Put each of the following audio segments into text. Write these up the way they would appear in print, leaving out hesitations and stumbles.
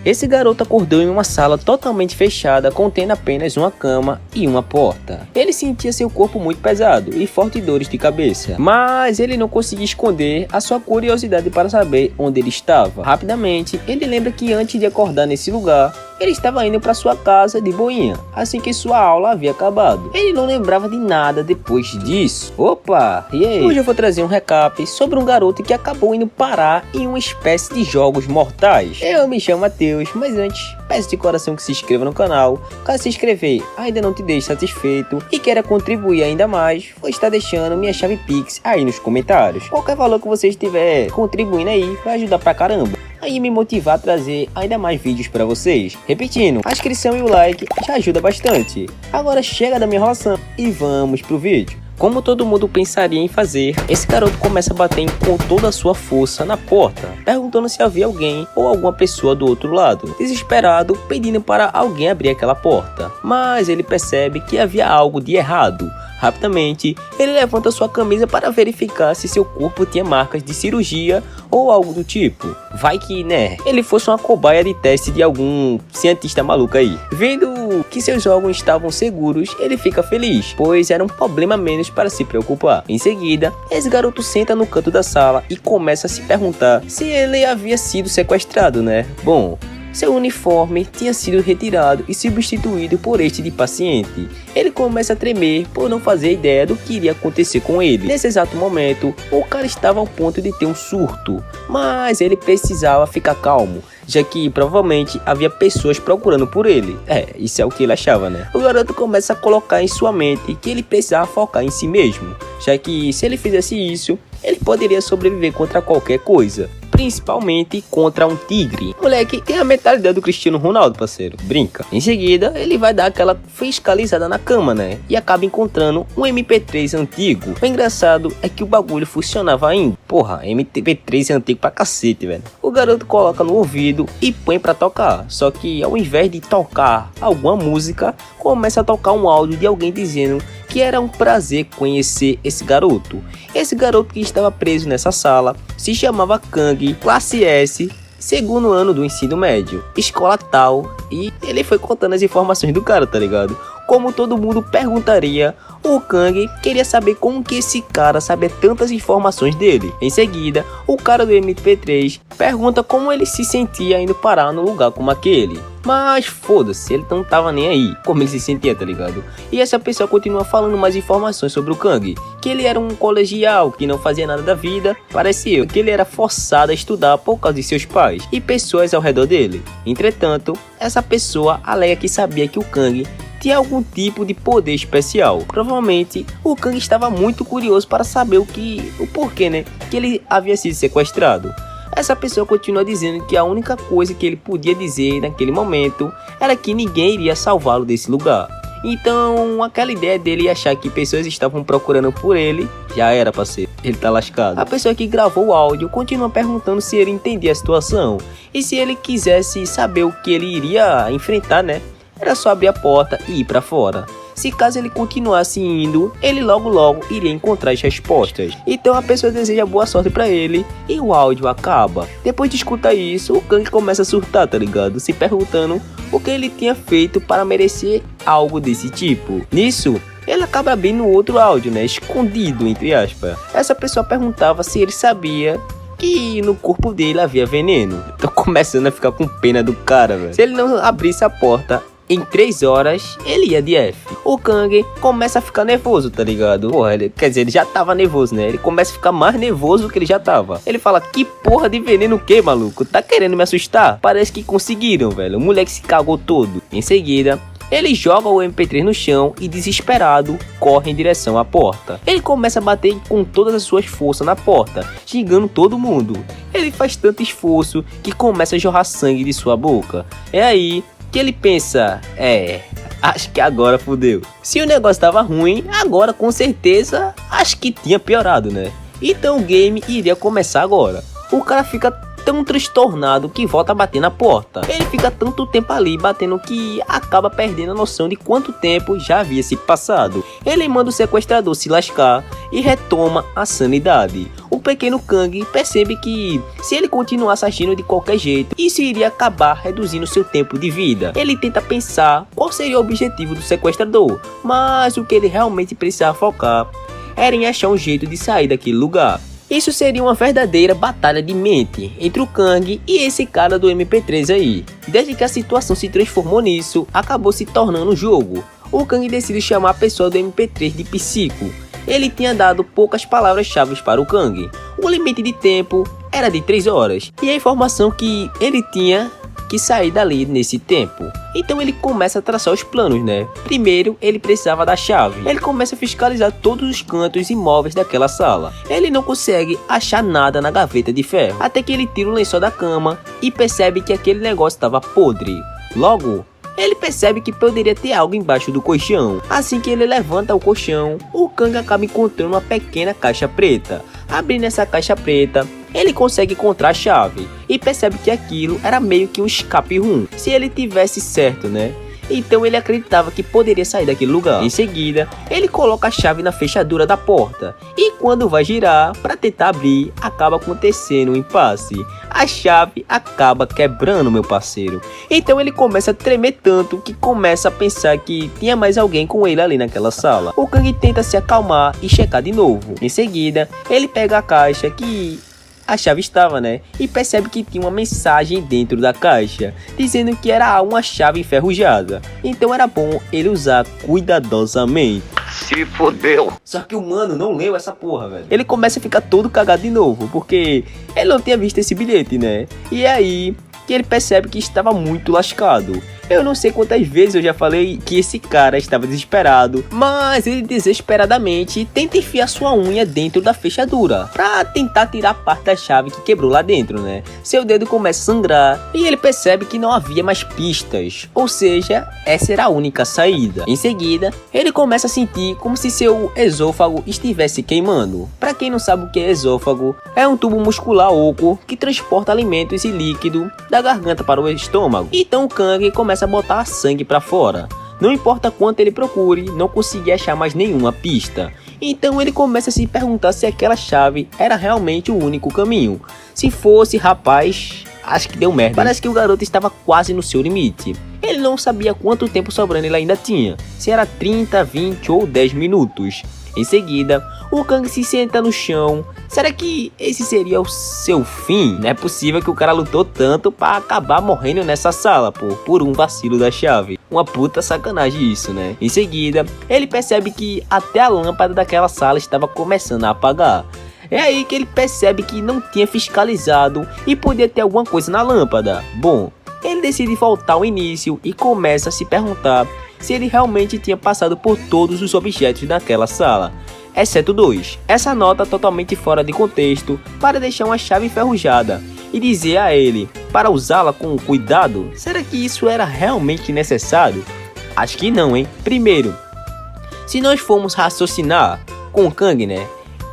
Esse garoto acordou em uma sala totalmente fechada, contendo apenas uma cama e uma porta. Ele sentia seu corpo muito pesado e fortes dores de cabeça, mas ele não conseguia esconder a sua curiosidade para saber onde ele estava. Rapidamente, ele lembra que antes de acordar nesse lugar, ele estava indo para sua casa de boinha, assim que sua aula havia acabado. Ele não lembrava de nada depois disso. Opa, e aí? Hoje eu vou trazer um recap sobre um garoto que acabou indo parar em uma espécie de jogos mortais. Eu me chamo Matheus, mas antes, peço de coração que se inscreva no canal. Caso se inscrever ainda não te deixe satisfeito e queira contribuir ainda mais, vou estar deixando minha chave Pix aí nos comentários. Qualquer valor que você estiver contribuindo aí vai ajudar pra caramba. Aí me motivar a trazer ainda mais vídeos pra vocês. Repetindo, a inscrição e o like já ajuda bastante. Agora chega da minha enrolação e vamos pro vídeo. Como todo mundo pensaria em fazer, esse garoto começa a bater com toda a sua força na porta, perguntando se havia alguém ou alguma pessoa do outro lado, desesperado, pedindo para alguém abrir aquela porta. Mas ele percebe que havia algo de errado. Rapidamente, ele levanta sua camisa para verificar se seu corpo tinha marcas de cirurgia ou algo do tipo. Vai que, né, ele fosse uma cobaia de teste de algum cientista maluco aí. Vendo que seus órgãos estavam seguros, ele fica feliz, pois era um problema menos para se preocupar. Em seguida, esse garoto senta no canto da sala e começa a se perguntar se ele havia sido sequestrado, né? Bom, seu uniforme tinha sido retirado e substituído por este de paciente. Ele começa a tremer por não fazer ideia do que iria acontecer com ele. Nesse exato momento, o cara estava ao ponto de ter um surto, mas ele precisava ficar calmo, já que provavelmente havia pessoas procurando por ele. Isso é o que ele achava, né? O garoto começa a colocar em sua mente que ele precisava focar em si mesmo, já que se ele fizesse isso, ele poderia sobreviver contra qualquer coisa, principalmente contra um tigre. Moleque, tem a mentalidade do Cristiano Ronaldo, parceiro. Brinca. Em seguida, ele vai dar aquela fiscalizada na cama, né? E acaba encontrando um MP3 antigo. O engraçado é que o bagulho funcionava ainda. Porra, MP3 é antigo pra cacete, velho. O garoto coloca no ouvido e põe pra tocar. Só que ao invés de tocar alguma música, começa a tocar um áudio de alguém dizendo que era um prazer conhecer esse garoto. Esse garoto que estava preso nessa sala se chamava Kang, classe S, segundo ano do ensino médio, escola tal, e ele foi contando as informações do cara, tá ligado? Como todo mundo perguntaria, o Kang queria saber como que esse cara sabia tantas informações dele. Em seguida, o cara do MP3 pergunta como ele se sentia indo parar num lugar como aquele. Mas foda-se, ele não tava nem aí como ele se sentia, tá ligado? E essa pessoa continua falando mais informações sobre o Kang, que ele era um colegial que não fazia nada da vida, parecia que ele era forçado a estudar por causa de seus pais e pessoas ao redor dele. Entretanto, essa pessoa alega que sabia que o Kang tinha algum tipo de poder especial. Provavelmente o Kang estava muito curioso para saber o porquê, né, que ele havia sido sequestrado. Essa pessoa continua dizendo que a única coisa que ele podia dizer naquele momento era que ninguém iria salvá-lo desse lugar. Então aquela ideia dele achar que pessoas estavam procurando por ele já era, parceiro. Ele tá lascado. A pessoa que gravou o áudio continua perguntando se ele entendia a situação e se ele quisesse saber o que ele iria enfrentar, né, era só abrir a porta e ir pra fora. Se caso ele continuasse indo, ele logo iria encontrar as respostas. Então a pessoa deseja boa sorte pra ele e o áudio acaba. Depois de escutar isso, o Kang começa a surtar, tá ligado? Se perguntando o que ele tinha feito para merecer algo desse tipo. Nisso, ele acaba abrindo outro áudio, né? Escondido, entre aspas. Essa pessoa perguntava se ele sabia que no corpo dele havia veneno. Tô começando a ficar com pena do cara, velho. Se ele não abrisse a porta em 3 horas, ele ia de F. O Kang começa a ficar nervoso, tá ligado? Porra, quer dizer, ele já tava nervoso, né? Ele começa a ficar mais nervoso do que ele já tava. Ele fala, que porra de veneno o que, maluco? Tá querendo me assustar? Parece que conseguiram, velho. O moleque se cagou todo. Em seguida, ele joga o MP3 no chão e, desesperado, corre em direção à porta. Ele começa a bater com todas as suas forças na porta, xingando todo mundo. Ele faz tanto esforço que começa a jorrar sangue de sua boca. É aí que ele pensa, acho que agora fodeu. Se o negócio tava ruim, agora com certeza, acho que tinha piorado, né? Então o game iria começar agora. O cara fica tão transtornado que volta a bater na porta. Ele fica tanto tempo ali batendo que acaba perdendo a noção de quanto tempo já havia se passado. Ele manda o sequestrador se lascar e retoma a sanidade. O pequeno Kang percebe que se ele continuasse agindo de qualquer jeito, isso iria acabar reduzindo seu tempo de vida. Ele tenta pensar qual seria o objetivo do sequestrador, mas o que ele realmente precisava focar era em achar um jeito de sair daquele lugar. Isso seria uma verdadeira batalha de mente entre o Kang e esse cara do MP3 aí. Desde que a situação se transformou nisso, acabou se tornando um jogo. O Kang decide chamar a pessoa do MP3 de Psico. Ele tinha dado poucas palavras-chave para o Kang. O limite de tempo era de 3 horas. E a informação que ele tinha que sair dali nesse tempo. Então ele começa a traçar os planos, né? Primeiro, ele precisava da chave. Ele começa a fiscalizar todos os cantos e móveis daquela sala. Ele não consegue achar nada na gaveta de ferro. Até que ele tira o lençol da cama e percebe que aquele negócio estava podre. Logo, ele percebe que poderia ter algo embaixo do colchão. Assim que ele levanta o colchão, o Kang acaba encontrando uma pequena caixa preta. Abrindo essa caixa preta, ele consegue encontrar a chave e percebe que aquilo era meio que um escape room, se ele tivesse certo, né? Então ele acreditava que poderia sair daquele lugar. Em seguida, ele coloca a chave na fechadura da porta e quando vai girar para tentar abrir, acaba acontecendo um impasse. A chave acaba quebrando, meu parceiro. Então ele começa a tremer tanto que começa a pensar que tinha mais alguém com ele ali naquela sala. O Kang tenta se acalmar e checar de novo. Em seguida, ele pega a caixa que a chave estava, né? E percebe que tinha uma mensagem dentro da caixa, dizendo que era uma chave enferrujada. Então era bom ele usar cuidadosamente. Se fodeu. Só que o mano não leu essa porra, velho. Ele começa a ficar todo cagado de novo, porque ele não tinha visto esse bilhete, né? E é aí que ele percebe que estava muito lascado. Eu não sei quantas vezes eu já falei que esse cara estava desesperado, mas ele desesperadamente tenta enfiar sua unha dentro da fechadura pra tentar tirar parte da chave que quebrou lá dentro, né? Seu dedo começa a sangrar e ele percebe que não havia mais pistas, ou seja, essa era a única saída. Em seguida, ele começa a sentir como se seu esôfago estivesse queimando. Pra quem não sabe o que é esôfago, é um tubo muscular oco que transporta alimentos e líquido da garganta para o estômago. Então o Kang começa a botar sangue para fora. Não importa quanto ele procure, não conseguia achar mais nenhuma pista. Então ele começa a se perguntar se aquela chave era realmente o único caminho. Se fosse, rapaz, acho que deu merda. Parece que o garoto estava quase no seu limite. Ele não sabia quanto tempo sobrando ele ainda tinha. Se era 30, 20 ou 10 minutos. Em seguida, o Kang se senta no chão. Será que esse seria o seu fim? Não é possível que o cara lutou tanto para acabar morrendo nessa sala, pô, por um vacilo da chave. Uma puta sacanagem isso, né? Em seguida, ele percebe que até a lâmpada daquela sala estava começando a apagar. É aí que ele percebe que não tinha fiscalizado e podia ter alguma coisa na lâmpada. Bom, ele decide voltar ao início e começa a se perguntar se ele realmente tinha passado por todos os objetos daquela sala, exceto 2. Essa nota totalmente fora de contexto para deixar uma chave enferrujada e dizer a ele para usá-la com cuidado. Será que isso era realmente necessário? Acho que não, hein? Primeiro, se nós formos raciocinar com o Kang, né?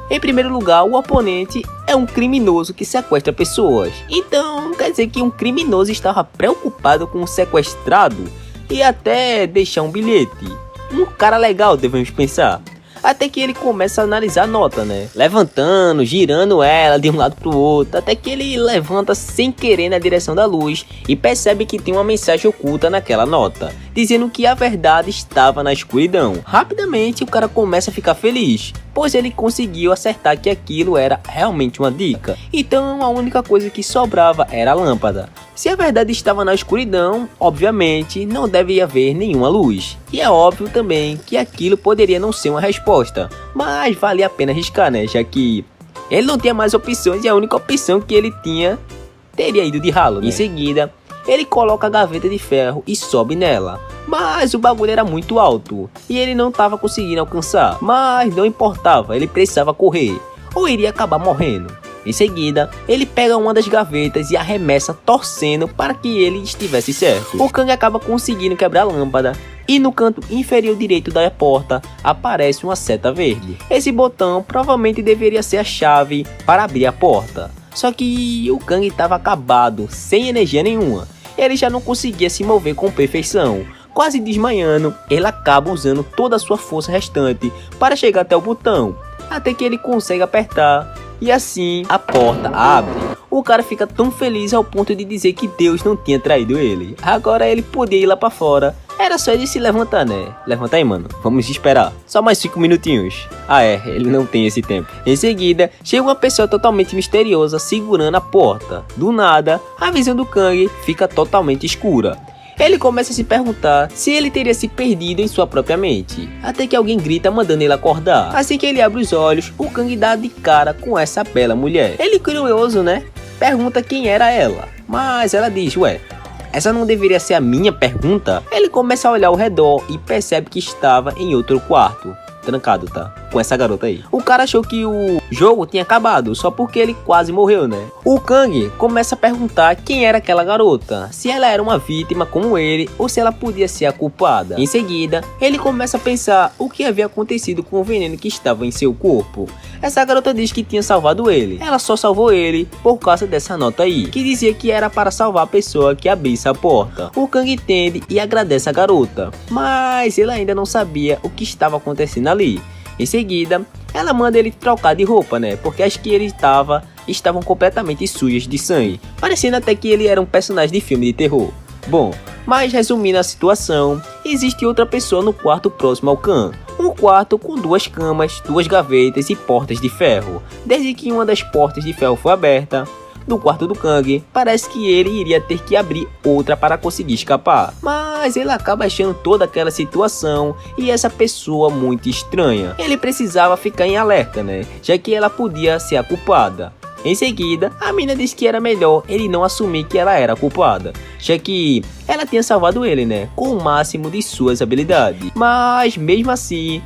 Em primeiro lugar, o oponente é um criminoso que sequestra pessoas. Então, quer dizer que um criminoso estava preocupado com o sequestrado e até deixar um bilhete. Um cara legal, devemos pensar. Até que ele começa a analisar a nota, né? Levantando, girando ela de um lado pro outro, até que ele levanta sem querer na direção da luz e percebe que tem uma mensagem oculta naquela nota, dizendo que a verdade estava na escuridão. Rapidamente o cara começa a ficar feliz, pois ele conseguiu acertar que aquilo era realmente uma dica. Então a única coisa que sobrava era a lâmpada. Se a verdade estava na escuridão, obviamente não deve haver nenhuma luz. E é óbvio também que aquilo poderia não ser uma resposta, mas vale a pena arriscar, né? Já que ele não tinha mais opções e a única opção que ele tinha teria ido de ralo, né? Em seguida, ele coloca a gaveta de ferro e sobe nela. Mas o bagulho era muito alto e ele não estava conseguindo alcançar. Mas não importava, ele precisava correr ou iria acabar morrendo. Em seguida, ele pega uma das gavetas e arremessa torcendo para que ele estivesse certo. O Kang acaba conseguindo quebrar a lâmpada e no canto inferior direito da porta aparece uma seta verde. Esse botão provavelmente deveria ser a chave para abrir a porta. Só que o Kang estava acabado, sem energia nenhuma. Ele já não conseguia se mover com perfeição. Quase desmaiando, ele acaba usando toda a sua força restante para chegar até o botão. até que ele consegue apertar e assim a porta abre. O cara fica tão feliz ao ponto de dizer que Deus não tinha traído ele. Agora ele podia ir lá pra fora. Era só ele se levantar, né? Levanta aí, mano. Vamos esperar. Só mais 5 minutinhos. Ah, é. Ele não tem esse tempo. Em seguida, chega uma pessoa totalmente misteriosa segurando a porta. Do nada, a visão do Kang fica totalmente escura. Ele começa a se perguntar se ele teria se perdido em sua própria mente, até que alguém grita mandando ele acordar. Assim que ele abre os olhos, o Kang dá de cara com essa bela mulher. Ele, curioso, né, pergunta quem era ela, mas ela diz, ué, essa não deveria ser a minha pergunta? Ele começa a olhar ao redor e percebe que estava em outro quarto. Trancado, tá? Com essa garota aí. O cara achou que o jogo tinha acabado, só porque ele quase morreu, né? O Kang começa a perguntar quem era aquela garota, se ela era uma vítima como ele, ou se ela podia ser a culpada. Em seguida, ele começa a pensar o que havia acontecido com o veneno que estava em seu corpo. Essa garota diz que tinha salvado ele. Ela só salvou ele por causa dessa nota aí, que dizia que era para salvar a pessoa que abrisse a porta. O Kang entende e agradece a garota, mas ele ainda não sabia o que estava acontecendo ali. Em seguida, ela manda ele trocar de roupa, né? Porque as que ele estavam completamente sujas de sangue, parecendo até que ele era um personagem de filme de terror. Bom, mas resumindo a situação, existe outra pessoa no quarto próximo ao Kang. Um quarto com 2 camas, 2 gavetas e portas de ferro. Desde que uma das portas de ferro foi aberta, do quarto do Kang, parece que ele iria ter que abrir outra para conseguir escapar. Mas ele acaba achando toda aquela situação e essa pessoa muito estranha. Ele precisava ficar em alerta, né? Já que ela podia ser a culpada. Em seguida, a mina diz que era melhor ele não assumir que ela era a culpada, já que ela tinha salvado ele, né? Com o máximo de suas habilidades. Mas mesmo assim,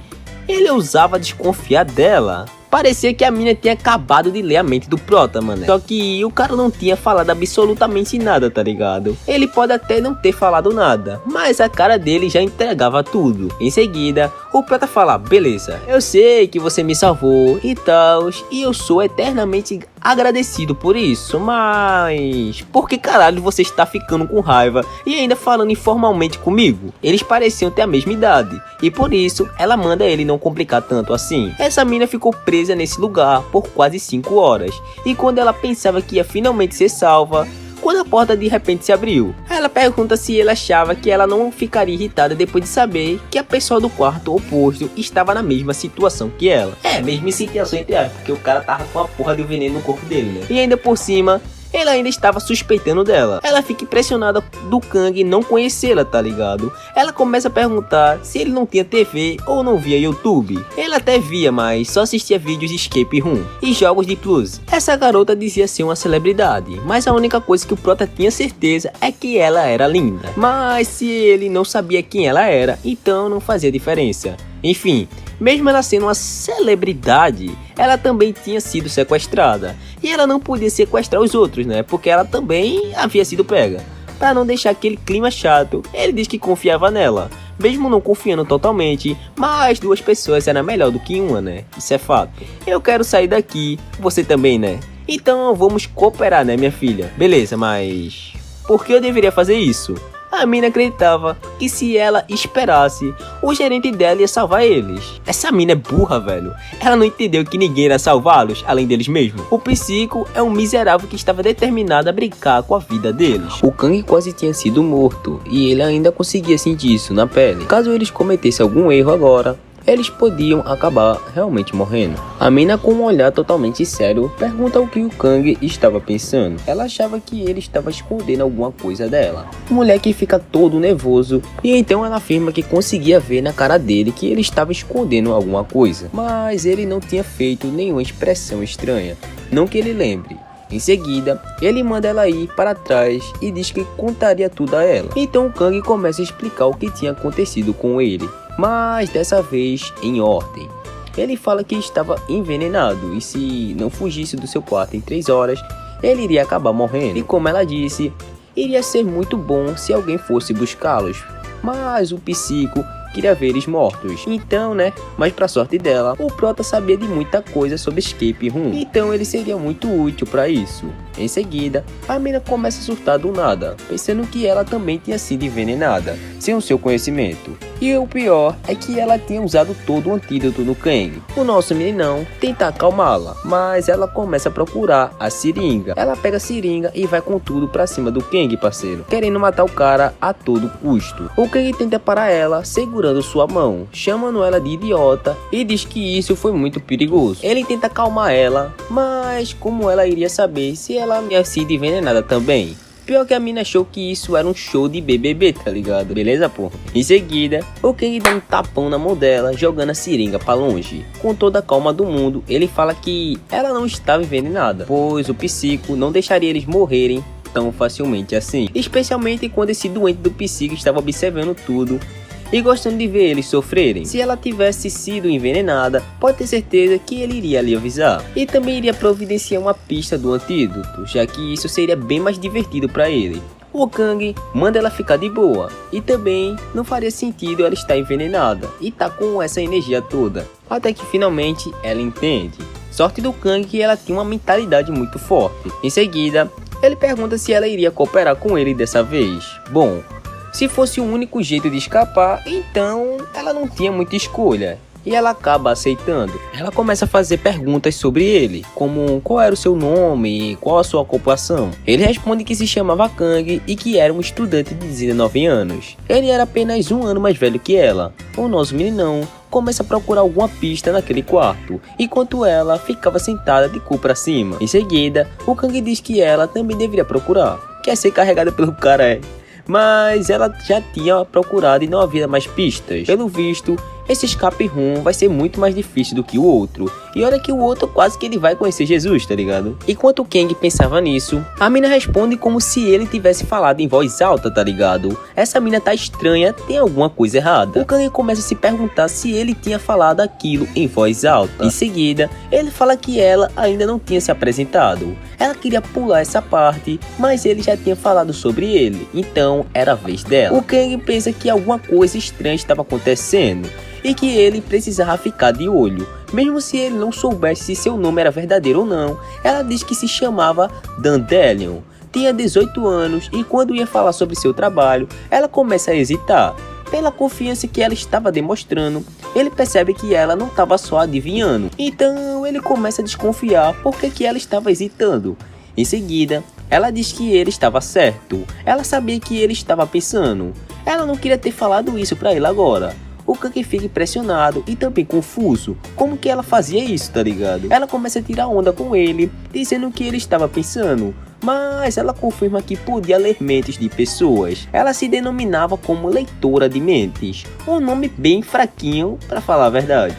ele ousava desconfiar dela. Parecia que a mina tinha acabado de ler a mente do prota, mano. Só que o cara não tinha falado absolutamente nada, tá ligado? Ele pode até não ter falado nada, mas a cara dele já entregava tudo. Em seguida, o prota fala, beleza, eu sei que você me salvou e tal, e eu sou eternamente agradecido por isso, mas por que caralho você está ficando com raiva e ainda falando informalmente comigo? Eles pareciam ter a mesma idade, e por isso ela manda ele não complicar tanto assim. Essa mina ficou presa nesse lugar por quase 5 horas, e quando ela pensava que ia finalmente ser salva, quando a porta de repente se abriu, ela pergunta se ele achava que ela não ficaria irritada depois de saber que a pessoa do quarto oposto estava na mesma situação que ela. Mesmo em situação entre aspas, porque o cara tava com a porra de veneno no corpo dele, né? E ainda por cima, ele ainda estava suspeitando dela. Ela fica impressionada do Kang não conhecê-la, tá ligado? Ela começa a perguntar se ele não tinha TV ou não via YouTube. Ele até via, mas só assistia vídeos de escape room e jogos de plus. Essa garota dizia ser uma celebridade, mas a única coisa que o prota tinha certeza é que ela era linda. Mas se ele não sabia quem ela era, então não fazia diferença. Enfim, mesmo ela sendo uma celebridade, ela também tinha sido sequestrada. E ela não podia sequestrar os outros, né? Porque ela também havia sido pega. Para não deixar aquele clima chato, ele diz que confiava nela. Mesmo não confiando totalmente, mas 2 pessoas era melhor do que uma, né? Isso é fato. Eu quero sair daqui, você também, né? Então vamos cooperar, né, minha filha? Beleza, mas por que eu deveria fazer isso? A mina acreditava que se ela esperasse, o gerente dela ia salvar eles. Essa mina é burra, velho. Ela não entendeu que ninguém ia salvá-los, além deles mesmos. O psico é um miserável que estava determinado a brincar com a vida deles. O Kang quase tinha sido morto, e ele ainda conseguia sentir isso na pele. Caso eles cometessem algum erro agora, eles podiam acabar realmente morrendo. A mina, com um olhar totalmente sério, pergunta o que o Kang estava pensando. Ela achava que ele estava escondendo alguma coisa dela. O moleque fica todo nervoso e então ela afirma que conseguia ver na cara dele que ele estava escondendo alguma coisa, mas ele não tinha feito nenhuma expressão estranha, não que ele lembre. Em seguida, ele manda ela ir para trás e diz que contaria tudo a ela. Então o Kang começa a explicar o que tinha acontecido com ele, mas dessa vez em ordem. Ele fala que estava envenenado e se não fugisse do seu quarto em 3 horas, ele iria acabar morrendo. E como ela disse, iria ser muito bom se alguém fosse buscá-los, mas o psico queria ver eles mortos. Então, né, mas pra sorte dela, o prota sabia de muita coisa sobre escape room, então ele seria muito útil para isso. Em seguida, a mina começa a surtar do nada, pensando que ela também tinha sido envenenada, sem o seu conhecimento. E o pior é que ela tinha usado todo o antídoto no Kang. O nosso meninão tenta acalmá-la, mas ela começa a procurar a seringa. Ela pega a seringa e vai com tudo pra cima do Kang, parceiro, querendo matar o cara a todo custo. O Kang tenta parar ela segurando sua mão, chamando ela de idiota e diz que isso foi muito perigoso. Ele tenta acalmar ela, mas como ela iria saber se ela tinha sido envenenada também? Pior que a mina achou que isso era um show de BBB, tá ligado? Beleza, porra? Em seguida, o Kang dá um tapão na mão dela, jogando a seringa pra longe. Com toda a calma do mundo, ele fala que ela não estava envenenada, pois o psico não deixaria eles morrerem tão facilmente assim. Especialmente quando esse doente do psico estava observando tudo e gostando de ver eles sofrerem. Se ela tivesse sido envenenada, pode ter certeza que ele iria lhe avisar. E também iria providenciar uma pista do antídoto, já que isso seria bem mais divertido para ele. O Kang manda ela ficar de boa, e também não faria sentido ela estar envenenada e tá com essa energia toda. Até que finalmente ela entende. Sorte do Kang que ela tinha uma mentalidade muito forte. Em seguida, ele pergunta se ela iria cooperar com ele dessa vez. Bom, se fosse o único jeito de escapar, então ela não tinha muita escolha. E ela acaba aceitando. Ela começa a fazer perguntas sobre ele, como qual era o seu nome e qual a sua ocupação. Ele responde que se chamava Kang e que era um estudante de 19 anos. Ele era apenas um ano mais velho que ela. O nosso meninão começa a procurar alguma pista naquele quarto, enquanto ela ficava sentada de cu pra cima. Em seguida, o Kang diz que ela também deveria procurar. Quer ser carregada pelo cara, mas ela já tinha procurado e não havia mais pistas. Pelo visto, esse escape rum vai ser muito mais difícil do que o outro. E olha que o outro quase que ele vai conhecer Jesus, tá ligado? Enquanto o Kang pensava nisso, a mina responde como se ele tivesse falado em voz alta, tá ligado? Essa mina tá estranha, tem alguma coisa errada. O Kang começa a se perguntar se ele tinha falado aquilo em voz alta. Em seguida, ele fala que ela ainda não tinha se apresentado. Ela queria pular essa parte, mas ele já tinha falado sobre ele, então era a vez dela. O Kang pensa que alguma coisa estranha estava acontecendo e que ele precisava ficar de olho, mesmo se ele não soubesse se seu nome era verdadeiro ou não. Ela diz que se chamava Dandelion, tinha 18 anos e quando ia falar sobre seu trabalho, ela começa a hesitar. Pela confiança que ela estava demonstrando, ele percebe que ela não estava só adivinhando, então ele começa a desconfiar porque que ela estava hesitando. Em seguida, ela diz que ele estava certo, ela sabia que ele estava pensando, ela não queria ter falado isso para ele agora. O Kang fica impressionado e também confuso, como que ela fazia isso, tá ligado? Ela começa a tirar onda com ele, dizendo que ele estava pensando, mas ela confirma que podia ler mentes de pessoas. Ela se denominava como leitora de mentes, um nome bem fraquinho pra falar a verdade.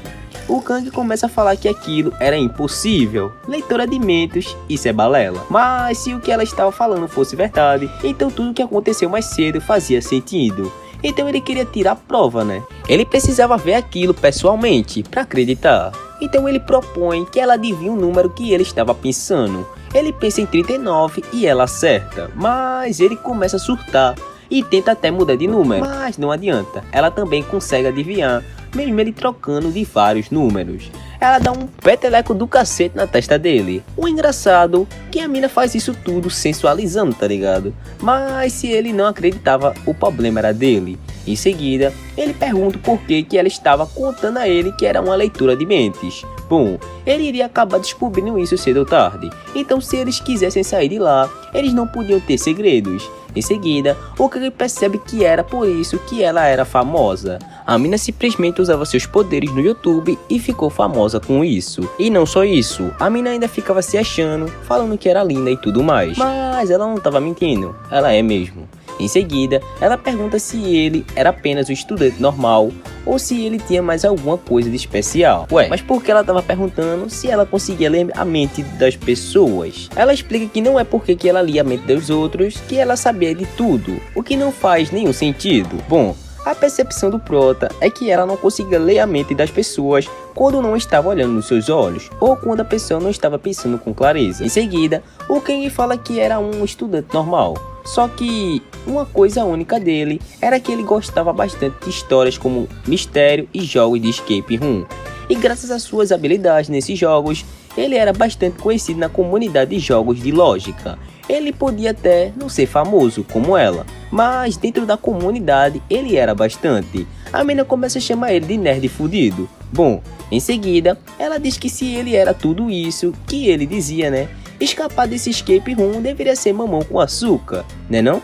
O Kang começa a falar que aquilo era impossível. Leitora de mentes, isso é balela. Mas se o que ela estava falando fosse verdade, então tudo que aconteceu mais cedo fazia sentido. Então ele queria tirar a prova, né? Ele precisava ver aquilo pessoalmente para acreditar. Então ele propõe que ela adivinhe o número que ele estava pensando. Ele pensa em 39 e ela acerta, mas ele começa a surtar e tenta até mudar de número, mas não adianta. Ela também consegue adivinhar, mesmo ele trocando de vários números. Ela dá um peteleco do cacete na testa dele. O engraçado é que a mina faz isso tudo sensualizando, tá ligado? Mas se ele não acreditava, o problema era dele. Em seguida, ele pergunta por que ela estava contando a ele que era uma leitura de mentes. Bom, ele iria acabar descobrindo isso cedo ou tarde. Então se eles quisessem sair de lá, eles não podiam ter segredos. Em seguida, o Kang percebe que era por isso que ela era famosa. A mina simplesmente usava seus poderes no YouTube e ficou famosa com isso. E não só isso, a mina ainda ficava se achando, falando que era linda e tudo mais. Mas ela não estava mentindo, ela é mesmo. Em seguida, ela pergunta se ele era apenas um estudante normal ou se ele tinha mais alguma coisa de especial. Ué, mas por que ela estava perguntando se ela conseguia ler a mente das pessoas? Ela explica que não é porque que ela lia a mente dos outros que ela sabia de tudo, o que não faz nenhum sentido. Bom, a percepção do prota é que ela não conseguia ler a mente das pessoas quando não estava olhando nos seus olhos, ou quando a pessoa não estava pensando com clareza. Em seguida, o Kang fala que era um estudante normal, só que uma coisa única dele era que ele gostava bastante de histórias como mistério e jogos de escape room. E graças às suas habilidades nesses jogos, ele era bastante conhecido na comunidade de jogos de lógica. Ele podia até não ser famoso como ela, mas dentro da comunidade ele era bastante. A menina começa a chamar ele de nerd fudido. Bom, em seguida, ela diz que se ele era tudo isso que ele dizia, né? Escapar desse escape room deveria ser mamão com açúcar, né não?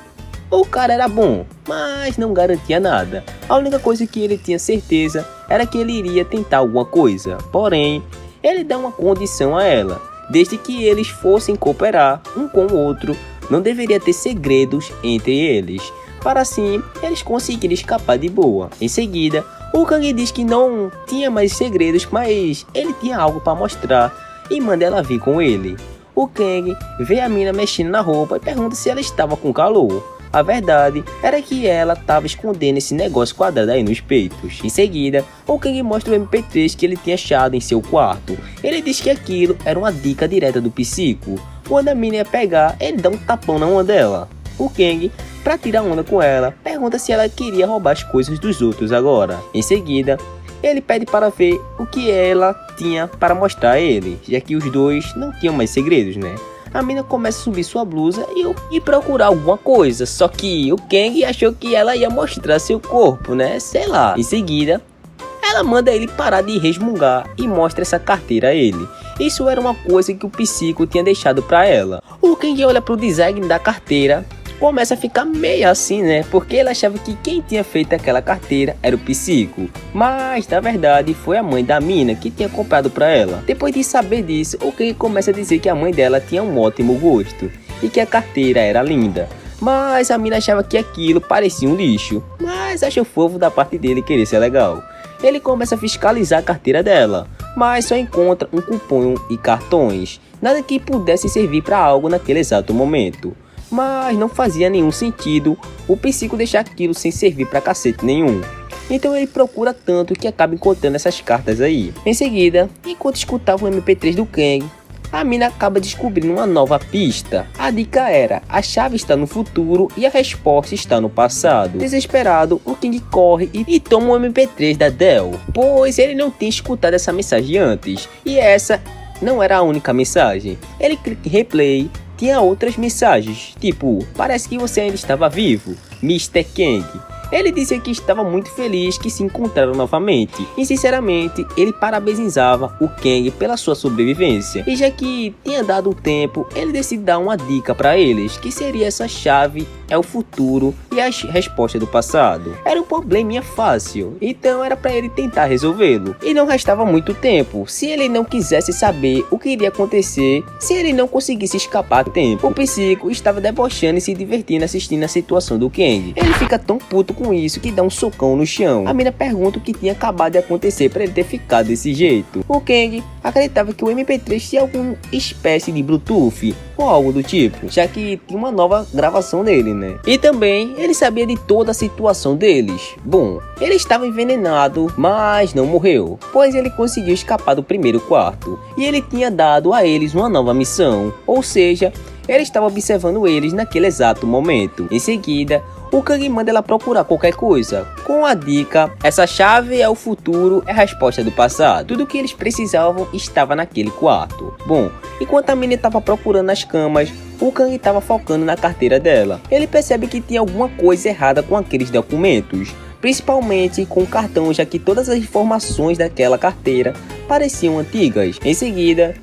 O cara era bom, mas não garantia nada. A única coisa que ele tinha certeza era que ele iria tentar alguma coisa. Porém, ele dá uma condição a ela. Desde que eles fossem cooperar um com o outro, não deveria ter segredos entre eles, para assim eles conseguirem escapar de boa. Em seguida, o Kang diz que não tinha mais segredos, mas ele tinha algo para mostrar e manda ela vir com ele. O Kang vê a mina mexendo na roupa e pergunta se ela estava com calor. A verdade era que ela estava escondendo esse negócio quadrado aí nos peitos. Em seguida, o Kang mostra o MP3 que ele tinha achado em seu quarto. Ele diz que aquilo era uma dica direta do psico. Quando a mina ia pegar, ele dá um tapão na mão dela. O Kang, para tirar onda com ela, pergunta se ela queria roubar as coisas dos outros agora. Em seguida, ele pede para ver o que ela tinha para mostrar a ele, já que os dois não tinham mais segredos, né? A mina começa a subir sua blusa e procurar alguma coisa, só que o Kang achou que ela ia mostrar seu corpo, né? Sei lá. Em seguida, ela manda ele parar de resmungar e mostra essa carteira a ele. Isso era uma coisa que o psico tinha deixado para ela. O Kang olha pro design da carteira, começa a ficar meio assim, né? Porque ele achava que quem tinha feito aquela carteira era o psico. Mas, na verdade, foi a mãe da mina que tinha comprado pra ela. Depois de saber disso, o Kang começa a dizer que a mãe dela tinha um ótimo gosto e que a carteira era linda. Mas a mina achava que aquilo parecia um lixo. Mas achou fofo da parte dele querer ser legal. Ele começa a fiscalizar a carteira dela, mas só encontra um cupom e cartões. Nada que pudesse servir pra algo naquele exato momento. Mas não fazia nenhum sentido o psico deixar aquilo sem servir pra cacete nenhum. Então ele procura tanto que acaba encontrando essas cartas aí. Em seguida, enquanto escutava o MP3 do Kang, a mina acaba descobrindo uma nova pista. A dica era: a chave está no futuro e a resposta está no passado. Desesperado, o Kang corre e toma o MP3 da Dell, pois ele não tinha escutado essa mensagem antes. E essa não era a única mensagem. Ele clica em replay. Tinha outras mensagens, tipo: parece que você ainda estava vivo, Mr. Kang. Ele disse que estava muito feliz que se encontraram novamente e sinceramente ele parabenizava o Kang pela sua sobrevivência. E já que tinha dado um tempo, ele decide dar uma dica para eles, que seria essa chave é o futuro e a resposta do passado. Era um probleminha fácil, então era para ele tentar resolvê-lo. E não restava muito tempo, se ele não quisesse saber o que iria acontecer, se ele não conseguisse escapar a tempo. O psico estava debochando e se divertindo assistindo a situação do Kang. Ele fica tão puto com isso que dá um socão no chão. A mina pergunta o que tinha acabado de acontecer para ele ter ficado desse jeito. O Kang acreditava que o MP3 tinha alguma espécie de Bluetooth ou algo do tipo, já que tinha uma nova gravação dele, né? E também ele sabia de toda a situação deles. Bom, ele estava envenenado, mas não morreu, pois ele conseguiu escapar do primeiro quarto e ele tinha dado a eles uma nova missão, ou seja, ele estava observando eles naquele exato momento. Em seguida, o Kang manda ela procurar qualquer coisa, com a dica: essa chave é o futuro, é a resposta do passado. Tudo que eles precisavam estava naquele quarto. Bom, enquanto a menina estava procurando nas camas, o Kang estava focando na carteira dela. Ele percebe que tinha alguma coisa errada com aqueles documentos, principalmente com o cartão, já que todas as informações daquela carteira pareciam antigas. Em seguida,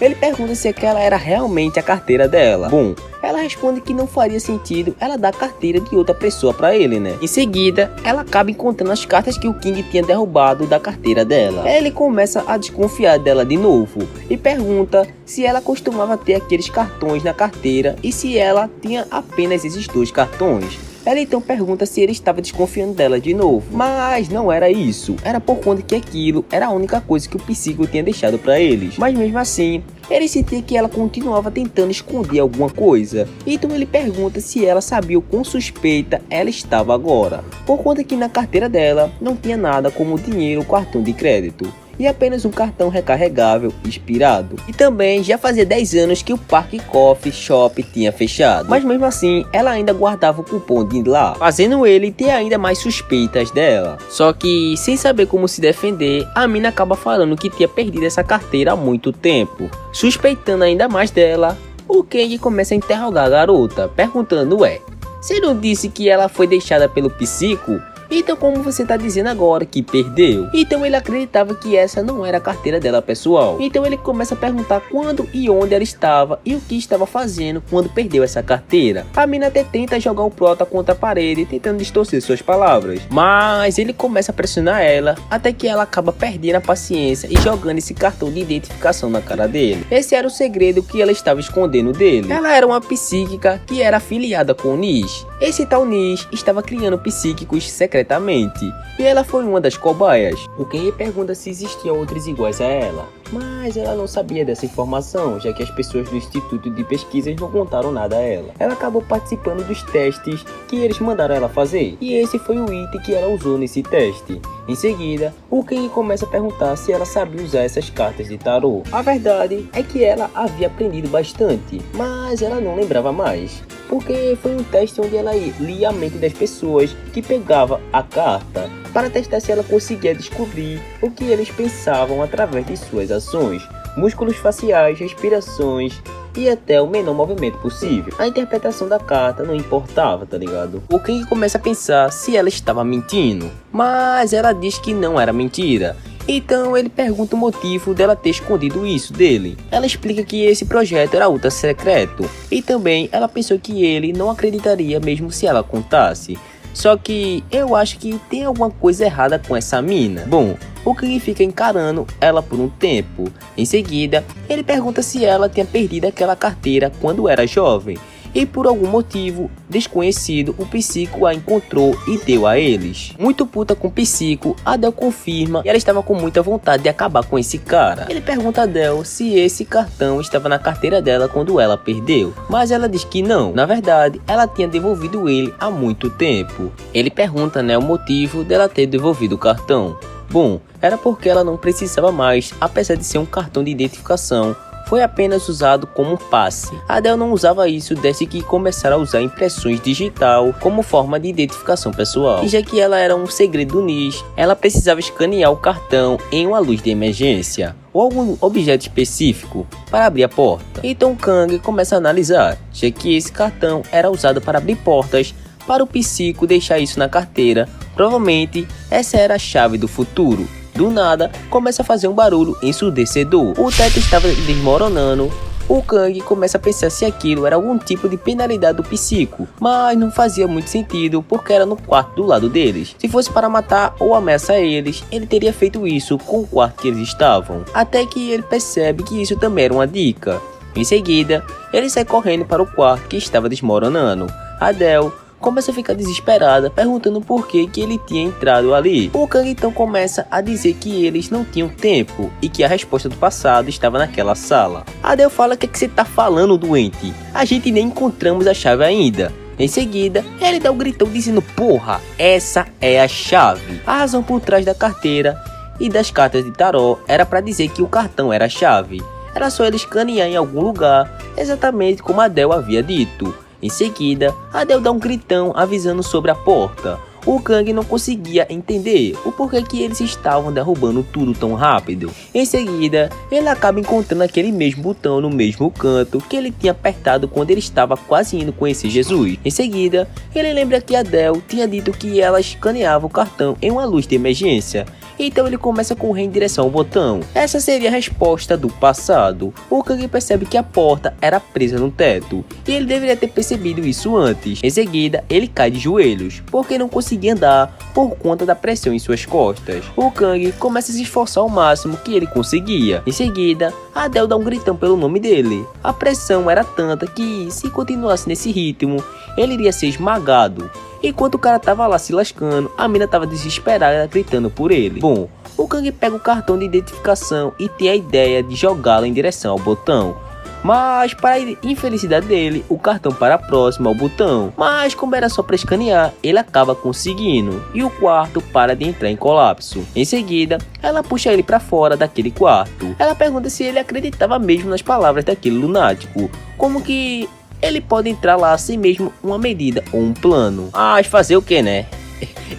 ele pergunta se aquela era realmente a carteira dela. Bom, ela responde que não faria sentido ela dar a carteira de outra pessoa pra ele, né? Em seguida, ela acaba encontrando as cartas que o Kang tinha derrubado da carteira dela. Ele começa a desconfiar dela de novo e pergunta se ela costumava ter aqueles cartões na carteira e se ela tinha apenas esses dois cartões. Ela então pergunta se ele estava desconfiando dela de novo, mas não era isso, era por conta que aquilo era a única coisa que o psico tinha deixado para eles. Mas mesmo assim, ele sentia que ela continuava tentando esconder alguma coisa, então ele pergunta se ela sabia o quão suspeita ela estava agora, por conta que na carteira dela não tinha nada como dinheiro ou cartão de crédito, e apenas um cartão recarregável expirado. E também já fazia 10 anos que o Park Coffee Shop tinha fechado, mas mesmo assim ela ainda guardava o cupom de lá, fazendo ele ter ainda mais suspeitas dela. Só que, sem saber como se defender, a mina acaba falando que tinha perdido essa carteira há muito tempo. Suspeitando ainda mais dela, o Kang começa a interrogar a garota, perguntando: ué, você não disse que ela foi deixada pelo psico? Então como você tá dizendo agora que perdeu? Então ele acreditava que essa não era a carteira dela pessoal. Então ele começa a perguntar quando e onde ela estava e o que estava fazendo quando perdeu essa carteira. A mina até tenta jogar o prota contra a parede, tentando distorcer suas palavras. Mas ele começa a pressionar ela, até que ela acaba perdendo a paciência e jogando esse cartão de identificação na cara dele. Esse era o segredo que ela estava escondendo dele. Ela era uma psíquica que era afiliada com o Nish. Esse tal Nish estava criando psíquicos secretamente, e ela foi uma das cobaias. O Ken pergunta se existiam outros iguais a ela, mas ela não sabia dessa informação, já que as pessoas do Instituto de Pesquisas não contaram nada a ela. Ela acabou participando dos testes que eles mandaram ela fazer, e esse foi o item que ela usou nesse teste. Em seguida, o Ken começa a perguntar se ela sabia usar essas cartas de tarô. A verdade é que ela havia aprendido bastante, mas ela não lembrava mais, porque foi um teste onde ela lia a mente das pessoas que pegava a carta, para testar se ela conseguia descobrir o que eles pensavam através de suas ações, músculos faciais, respirações e até o menor movimento possível. A interpretação da carta não importava, tá ligado? O King começa a pensar se ela estava mentindo, mas ela diz que não era mentira. Então ele pergunta o motivo dela ter escondido isso dele. Ela explica que esse projeto era ultra secreto, e também ela pensou que ele não acreditaria mesmo se ela contasse. Só que eu acho que tem alguma coisa errada com essa mina. Bom, o King fica encarando ela por um tempo. Em seguida, ele pergunta se ela tinha perdido aquela carteira quando era jovem. E por algum motivo desconhecido, o Psico a encontrou e deu a eles. Muito puta com o Psico, Adele confirma e ela estava com muita vontade de acabar com esse cara. Ele pergunta a Adele se esse cartão estava na carteira dela quando ela perdeu, mas ela diz que não. Na verdade, ela tinha devolvido ele há muito tempo. Ele pergunta, o motivo dela ter devolvido o cartão. Bom, era porque ela não precisava mais, apesar de ser um cartão de identificação. Foi apenas usado como um passe. Adele não usava isso desde que começaram a usar impressões digital como forma de identificação pessoal. E já que ela era um segredo do Nish, ela precisava escanear o cartão em uma luz de emergência ou algum objeto específico para abrir a porta. Então Kang começa a analisar, já que esse cartão era usado para abrir portas. Para o Psico deixar isso na carteira, provavelmente essa era a chave do futuro. Do nada, começa a fazer um barulho ensurdecedor. O teto estava desmoronando. O Kang começa a pensar se aquilo era algum tipo de penalidade do Psico, mas não fazia muito sentido porque era no quarto do lado deles. Se fosse para matar ou ameaçar eles, ele teria feito isso com o quarto que eles estavam. Até que ele percebe que isso também era uma dica. Em seguida, ele sai correndo para o quarto que estava desmoronando. Adele começa a ficar desesperada, perguntando por que ele tinha entrado ali. O Kang então começa a dizer que eles não tinham tempo e que a resposta do passado estava naquela sala. Adele fala: que você tá falando, doente? A gente nem encontramos a chave ainda. Em seguida, ele dá um gritão dizendo: porra, essa é a chave. A razão por trás da carteira e das cartas de tarô era para dizer que o cartão era a chave. Era só ele escanear em algum lugar, exatamente como Adele havia dito. Em seguida, Adele dá um gritão avisando sobre a porta. O Kang não conseguia entender o porquê que eles estavam derrubando tudo tão rápido. Em seguida, ele acaba encontrando aquele mesmo botão no mesmo canto que ele tinha apertado quando ele estava quase indo conhecer Jesus. Em seguida, ele lembra que Adele tinha dito que ela escaneava o cartão em uma luz de emergência. Então ele começa a correr em direção ao botão. Essa seria a resposta do passado. O Kang percebe que a porta era presa no teto, e ele deveria ter percebido isso antes. Em seguida, ele cai de joelhos, porque não conseguia andar por conta da pressão em suas costas. O Kang começa a se esforçar ao máximo que ele conseguia. Em seguida, Adele dá um gritão pelo nome dele. A pressão era tanta que, se continuasse nesse ritmo, ele iria ser esmagado. Enquanto o cara tava lá se lascando, a mina tava desesperada gritando por ele. Bom, o Kang pega o cartão de identificação e tem a ideia de jogá-lo em direção ao botão. Mas, para a infelicidade dele, o cartão para próximo ao botão. Mas, como era só para escanear, ele acaba conseguindo. E o quarto para de entrar em colapso. Em seguida, ela puxa ele para fora daquele quarto. Ela pergunta se ele acreditava mesmo nas palavras daquele lunático. Como que ele pode entrar lá sem mesmo uma medida ou um plano. Mas fazer o que, né?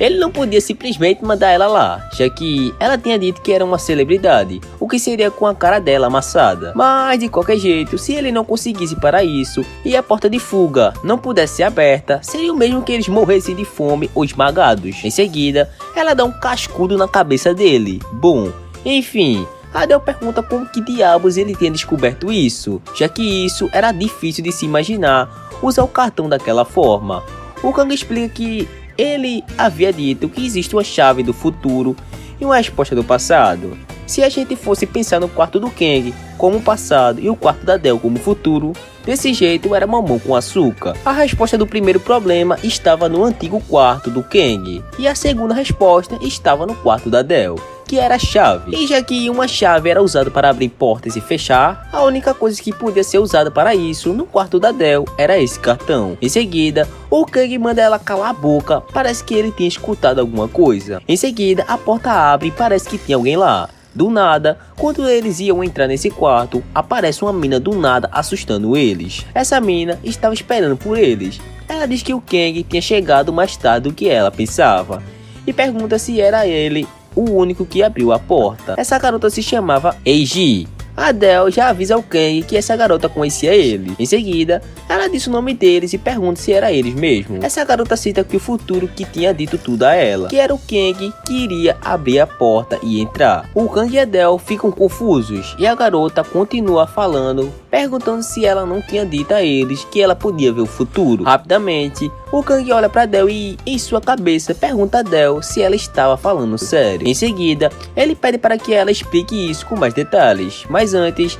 Ele não podia simplesmente mandar ela lá, já que ela tinha dito que era uma celebridade, o que seria com a cara dela amassada. Mas de qualquer jeito, se ele não conseguisse parar isso e a porta de fuga não pudesse ser aberta, seria o mesmo que eles morressem de fome ou esmagados. Em seguida, ela dá um cascudo na cabeça dele. Bom, enfim, Adele pergunta como que diabos ele tinha descoberto isso, já que isso era difícil de se imaginar usar o cartão daquela forma. O Kang explica que ele havia dito que existe uma chave do futuro e uma resposta do passado. Se a gente fosse pensar no quarto do Kang como o passado e o quarto da Adele como o futuro, desse jeito era mamão com açúcar. A resposta do primeiro problema estava no antigo quarto do Kang e a segunda resposta estava no quarto da Adele, que era a chave. E já que uma chave era usada para abrir portas e fechar, a única coisa que podia ser usada para isso no quarto da Adele era esse cartão. Em seguida, o Kang manda ela calar a boca, parece que ele tinha escutado alguma coisa. Em seguida, a porta abre e parece que tinha alguém lá. Do nada, quando eles iam entrar nesse quarto, aparece uma mina do nada assustando eles. Essa mina estava esperando por eles. Ela diz que o Kang tinha chegado mais tarde do que ela pensava e pergunta se era ele o único que abriu a porta. Essa garota se chamava Eiji. A Adele já avisa ao Kang que essa garota conhecia ele. Em seguida, ela diz o nome deles e pergunta se era eles mesmo. Essa garota cita que o futuro que tinha dito tudo a ela, que era o Kang que iria abrir a porta e entrar. O Kang e a Adele ficam confusos e a garota continua falando, perguntando se ela não tinha dito a eles que ela podia ver o futuro. Rapidamente, o Kang olha para Adele e, em sua cabeça, pergunta a Adele se ela estava falando sério. Em seguida, ele pede para que ela explique isso com mais detalhes, mas antes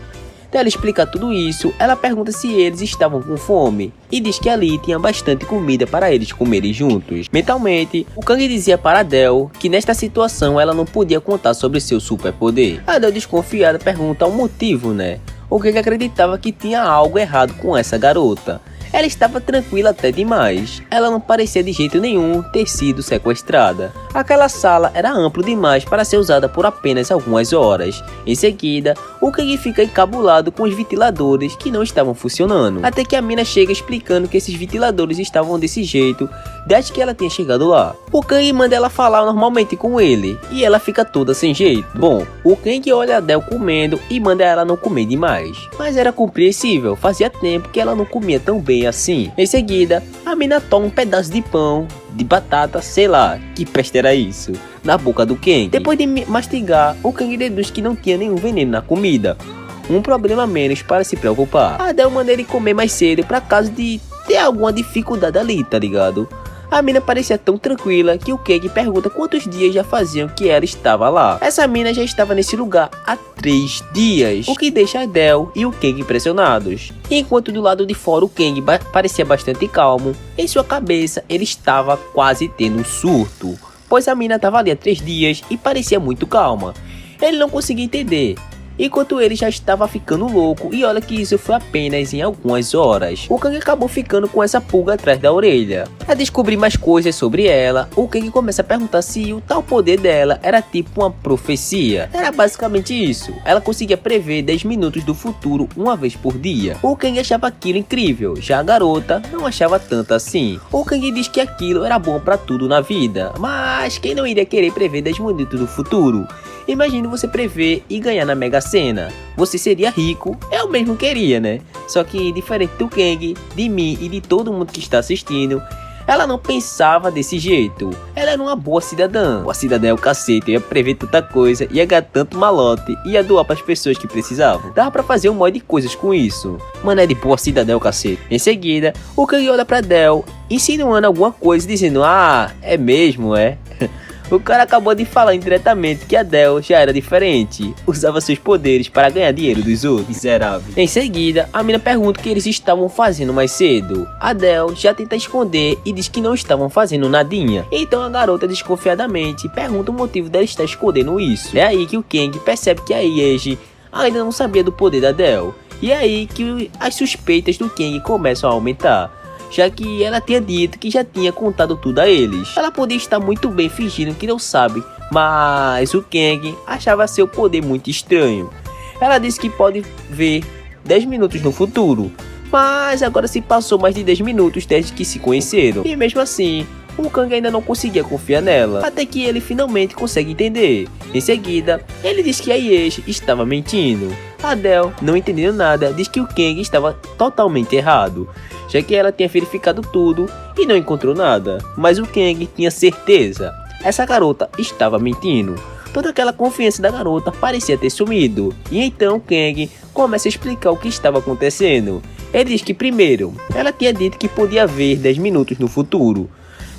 dela explicar tudo isso, ela pergunta se eles estavam com fome e diz que ali tinha bastante comida para eles comerem juntos. Mentalmente, o Kang dizia para Adele que nesta situação ela não podia contar sobre seu superpoder. A Adele, desconfiada, pergunta o motivo, né? O Kang acreditava que tinha algo errado com essa garota. Ela estava tranquila até demais. Ela não parecia de jeito nenhum ter sido sequestrada. Aquela sala era ampla demais para ser usada por apenas algumas horas. Em seguida, o Kang fica encabulado com os ventiladores que não estavam funcionando, até que a mina chega explicando que esses ventiladores estavam desse jeito desde que ela tinha chegado lá. O Kang manda ela falar normalmente com ele e ela fica toda sem jeito. Bom, o Kang olha a Adele comendo e manda ela não comer demais, mas era compreensível, fazia tempo que ela não comia tão bem assim. Em seguida, a mina toma um pedaço de pão, de batata, sei lá, que peste era isso, na boca do Kang. Depois de mastigar, o Kang deduz que não tinha nenhum veneno na comida. Um problema a menos para se preocupar. A Adele manda ele comer mais cedo para caso de ter alguma dificuldade ali, tá ligado? A mina parecia tão tranquila que o Kang pergunta quantos dias já faziam que ela estava lá. Essa mina já estava nesse lugar há 3 dias, o que deixa a Adele e o Kang impressionados. Enquanto do lado de fora o Kang parecia bastante calmo, em sua cabeça ele estava quase tendo um surto, pois a mina estava ali há 3 dias e parecia muito calma. Ele não conseguia entender, enquanto ele já estava ficando louco, e olha que isso foi apenas em algumas horas. O Kang acabou ficando com essa pulga atrás da orelha. Para descobrir mais coisas sobre ela, o Kang começa a perguntar se o tal poder dela era tipo uma profecia. Era basicamente isso, ela conseguia prever 10 minutos do futuro uma vez por dia. O Kang achava aquilo incrível, já a garota não achava tanto assim. O Kang diz que aquilo era bom para tudo na vida, mas quem não iria querer prever 10 minutos do futuro? Imagine você prever e ganhar na Mega Sena. Você seria rico, eu mesmo queria, né? Só que diferente do Kang, de mim e de todo mundo que está assistindo, ela não pensava desse jeito. Ela era uma boa cidadã. Boa cidadã é o cacete, ia prever tanta coisa, ia ganhar tanto malote, ia doar para as pessoas que precisavam. Dava pra fazer um monte de coisas com isso. Mano, é de boa cidadã é o cacete. Em seguida, o Kang olha pra Adele, insinuando alguma coisa, dizendo: ah, é mesmo, é? O cara acabou de falar indiretamente que a Adele já era diferente, usava seus poderes para ganhar dinheiro dos outros. Miserável. Em seguida, a mina pergunta o que eles estavam fazendo mais cedo. A Adele já tenta esconder e diz que não estavam fazendo nadinha. Então a garota desconfiadamente pergunta o motivo dela estar escondendo isso. É aí que o Kang percebe que a Eiji ainda não sabia do poder da Adele. E é aí que as suspeitas do Kang começam a aumentar, já que ela tinha dito que já tinha contado tudo a eles. Ela podia estar muito bem fingindo que não sabe, mas o Kang achava seu poder muito estranho. Ela disse que pode ver 10 minutos no futuro, mas agora se passou mais de 10 minutos desde que se conheceram. E mesmo assim, o Kang ainda não conseguia confiar nela, até que ele finalmente consegue entender. Em seguida, ele diz que a Yeji estava mentindo. A Del, não entendendo nada, diz que o Kang estava totalmente errado, já que ela tinha verificado tudo e não encontrou nada. Mas o Kang tinha certeza, essa garota estava mentindo. Toda aquela confiança da garota parecia ter sumido. E então Kang começa a explicar o que estava acontecendo. Ele diz que primeiro, ela tinha dito que podia ver 10 minutos no futuro,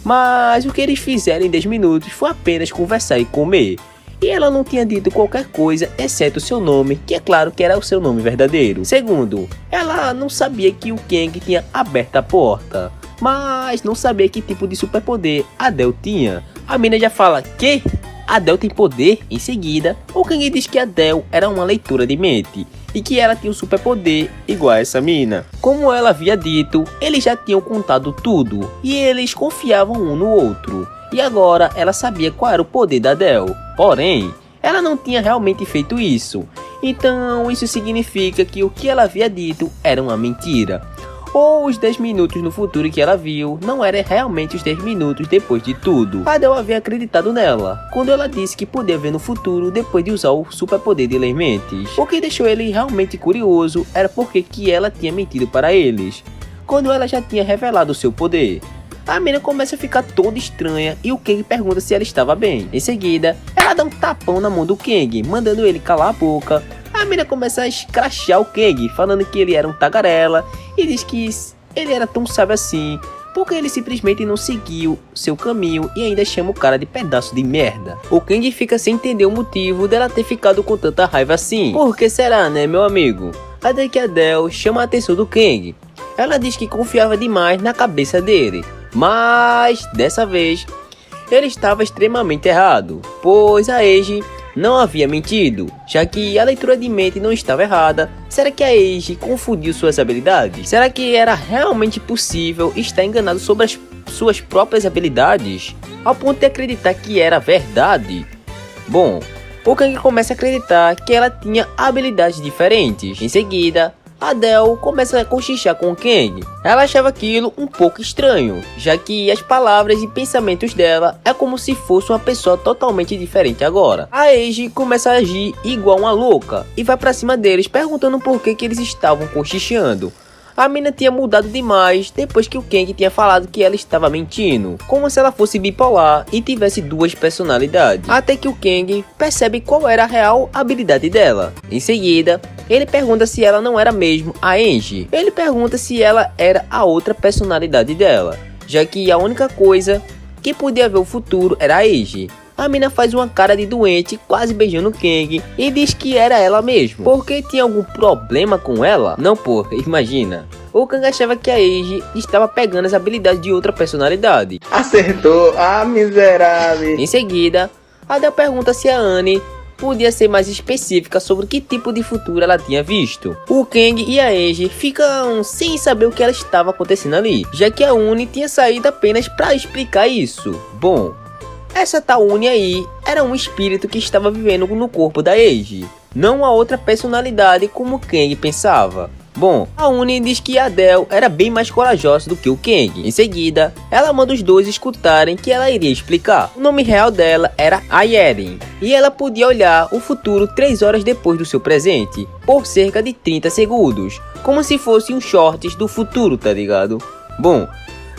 mas o que eles fizeram em 10 minutos foi apenas conversar e comer. E ela não tinha dito qualquer coisa, exceto o seu nome, que é claro que era o seu nome verdadeiro. Segundo, ela não sabia que o Kang tinha aberto a porta, mas não sabia que tipo de superpoder a Del tinha. A mina já fala, que? A Del tem poder? Em seguida, o Kang diz que a Del era uma leitura de mente e que ela tinha um superpoder igual a essa mina. Como ela havia dito, eles já tinham contado tudo e eles confiavam um no outro. E agora ela sabia qual era o poder da Del. Porém, ela não tinha realmente feito isso. Então isso significa que o que ela havia dito era uma mentira. Ou os 10 minutos no futuro que ela viu não eram realmente os 10 minutos depois de tudo. A Del havia acreditado nela quando ela disse que podia ver no futuro depois de usar o superpoder de ler mentes. O que deixou ele realmente curioso era porque que ela tinha mentido para eles, quando ela já tinha revelado o seu poder. A mina começa a ficar toda estranha e o Kang pergunta se ela estava bem. Em seguida, ela dá um tapão na mão do Kang, mandando ele calar a boca. A mina começa a escrachar o Kang, falando que ele era um tagarela e diz que ele era tão sábio assim porque ele simplesmente não seguiu seu caminho e ainda chama o cara de pedaço de merda. O Kang fica sem entender o motivo dela ter ficado com tanta raiva assim. Por que será, né, meu amigo? Até que a Del chama a atenção do Kang. Ela diz que confiava demais na cabeça dele, mas dessa vez ele estava extremamente errado, pois a Eiji não havia mentido, já que a leitura de mente não estava errada. Será que a Eiji confundiu suas habilidades? Será que era realmente possível estar enganado sobre as suas próprias habilidades, ao ponto de acreditar que era verdade? Bom, o Kang começa a acreditar que ela tinha habilidades diferentes. Em seguida, a Del começa a cochichar com o Kang. Ela achava aquilo um pouco estranho, já que as palavras e pensamentos dela é como se fosse uma pessoa totalmente diferente agora. A Eiji começa a agir igual uma louca e vai pra cima deles perguntando por que eles estavam cochichando. A mina tinha mudado demais depois que o Kang tinha falado que ela estava mentindo, como se ela fosse bipolar e tivesse duas personalidades. Até que o Kang percebe qual era a real habilidade dela. Em seguida, ele pergunta se ela não era mesmo a Angie. Ele pergunta se ela era a outra personalidade dela, já que a única coisa que podia ver o futuro era a Angie. A mina faz uma cara de doente, quase beijando o Kang, e diz que era ela mesmo. Porque tinha algum problema com ela? Não, porra, imagina. O Kang achava que a Eiji estava pegando as habilidades de outra personalidade. Acertou, miserável. Em seguida, a Del pergunta se a Annie podia ser mais específica sobre que tipo de futuro ela tinha visto. O Kang e a Eiji ficam sem saber o que ela estava acontecendo ali, já que a Uni tinha saído apenas para explicar isso. Bom, essa tal Uni aí era um espírito que estava vivendo no corpo da Eiji, não a outra personalidade como o Kang pensava. Bom, a Uni diz que a Del era bem mais corajosa do que o Kang. Em seguida, ela manda os dois escutarem que ela iria explicar. O nome real dela era Ayeren, e ela podia olhar o futuro 3 horas depois do seu presente, por cerca de 30 segundos, como se fosse um shorts do futuro, tá ligado? Bom,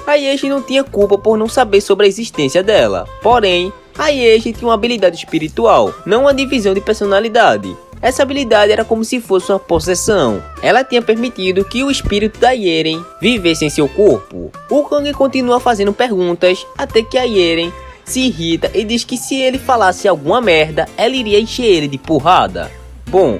a Yeji não tinha culpa por não saber sobre a existência dela, porém, a Yeji tinha uma habilidade espiritual, não uma divisão de personalidade. Essa habilidade era como se fosse uma possessão. Ela tinha permitido que o espírito da Yeren vivesse em seu corpo. O Kang continua fazendo perguntas até que a Yeren se irrita e diz que se ele falasse alguma merda, ela iria encher ele de porrada. Bom,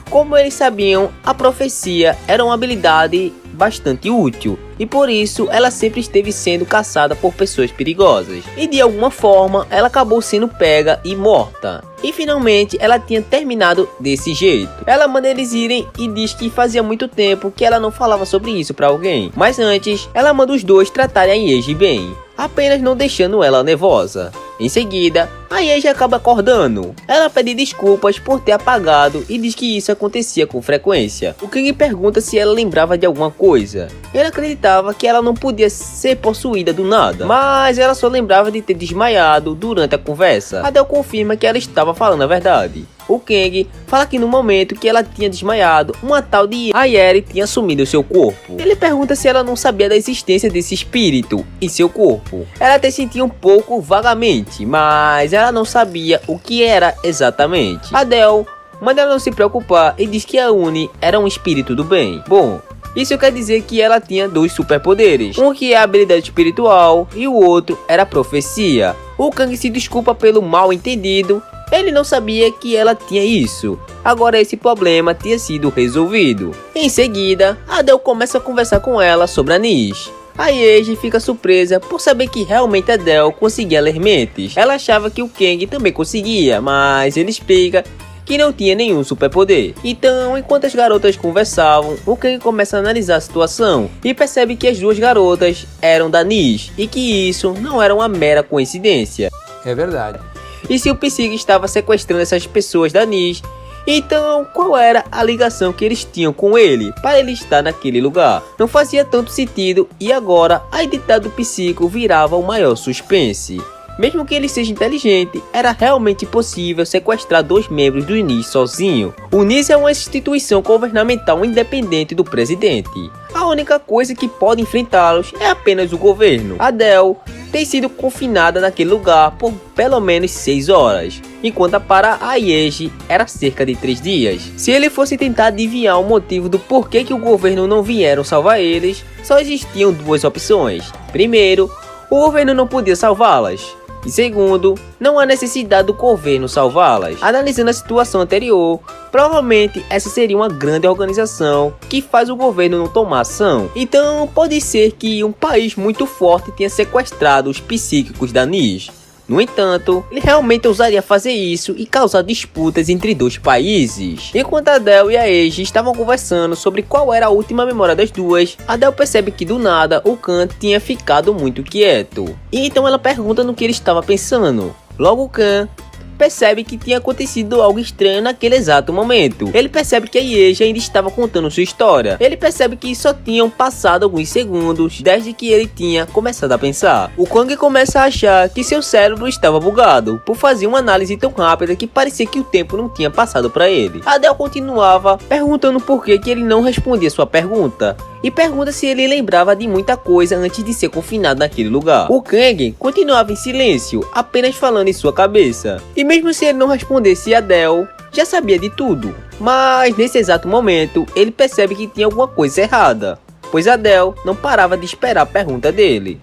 como eles sabiam, a profecia era uma habilidade bastante útil e por isso ela sempre esteve sendo caçada por pessoas perigosas, e de alguma forma ela acabou sendo pega e morta. E finalmente ela tinha terminado desse jeito. Ela manda eles irem e diz que fazia muito tempo que ela não falava sobre isso para alguém, mas antes ela manda os dois tratarem a Yeji bem, apenas não deixando ela nervosa. Em seguida, A Yeji acaba acordando. Ela pede desculpas por ter apagado e diz que isso acontecia com frequência. O Kang pergunta se ela lembrava de alguma coisa. Ele acreditava que ela não podia ser possuída do nada, mas ela só lembrava de ter desmaiado durante a conversa. Adele confirma que ela estava falando a verdade. O Kang fala que no momento que ela tinha desmaiado, uma tal de Ayeri tinha assumido seu corpo. Ele pergunta se ela não sabia da existência desse espírito em seu corpo. Ela até sentia um pouco vagamente, mas ela não sabia o que era exatamente. Adele manda ela não se preocupar e diz que a Uni era um espírito do bem. Bom, isso quer dizer que ela tinha dois superpoderes, um que é a habilidade espiritual e o outro era a profecia. O Kang se desculpa pelo mal entendido. Ele não sabia que ela tinha isso. Agora esse problema tinha sido resolvido. Em seguida, Adele começa a conversar com ela sobre a Niche. A Yeji fica surpresa por saber que realmente Adele conseguia ler mentes. Ela achava que o Kang também conseguia, mas ele explica que não tinha nenhum superpoder. Então, enquanto as garotas conversavam, o Kang começa a analisar a situação e percebe que as duas garotas eram da Niche e que isso não era uma mera coincidência. É verdade. E se o Psyche estava sequestrando essas pessoas da Niche, então qual era a ligação que eles tinham com ele para ele estar naquele lugar? Não fazia tanto sentido e agora a identidade do Psycho virava o maior suspense. Mesmo que ele seja inteligente, era realmente possível sequestrar dois membros do NIS sozinho. O NIS é uma instituição governamental independente do presidente. A única coisa que pode enfrentá-los é apenas o governo. Adele tem sido confinada naquele lugar por pelo menos 6 horas, enquanto para a Yeji era cerca de 3 dias. Se ele fosse tentar adivinhar o motivo do porquê que o governo não vieram salvar eles, só existiam duas opções. Primeiro, o governo não podia salvá-las. E segundo, não há necessidade do governo salvá-las. Analisando a situação anterior, provavelmente essa seria uma grande organização que faz o governo não tomar ação. Então pode ser que um país muito forte tenha sequestrado os psíquicos da Niche. No entanto, ele realmente ousaria fazer isso e causar disputas entre dois países. Enquanto Adele e a Yeji estavam conversando sobre qual era a última memória das duas, Adele percebe que do nada o Khan tinha ficado muito quieto. E então ela pergunta no que ele estava pensando. Logo o Khan percebe que tinha acontecido algo estranho naquele exato momento. Ele percebe que a Yeji ainda estava contando sua história. Ele percebe que só tinham passado alguns segundos desde que ele tinha começado a pensar. O Kang começa a achar que seu cérebro estava bugado por fazer uma análise tão rápida que parecia que o tempo não tinha passado para ele. Adele continuava perguntando por que ele não respondia sua pergunta. E pergunta se ele lembrava de muita coisa antes de ser confinado naquele lugar. O Kang continuava em silêncio, apenas falando em sua cabeça. E mesmo se ele não respondesse, Adele já sabia de tudo. Mas nesse exato momento, ele percebe que tinha alguma coisa errada, pois Adele não parava de esperar a pergunta dele.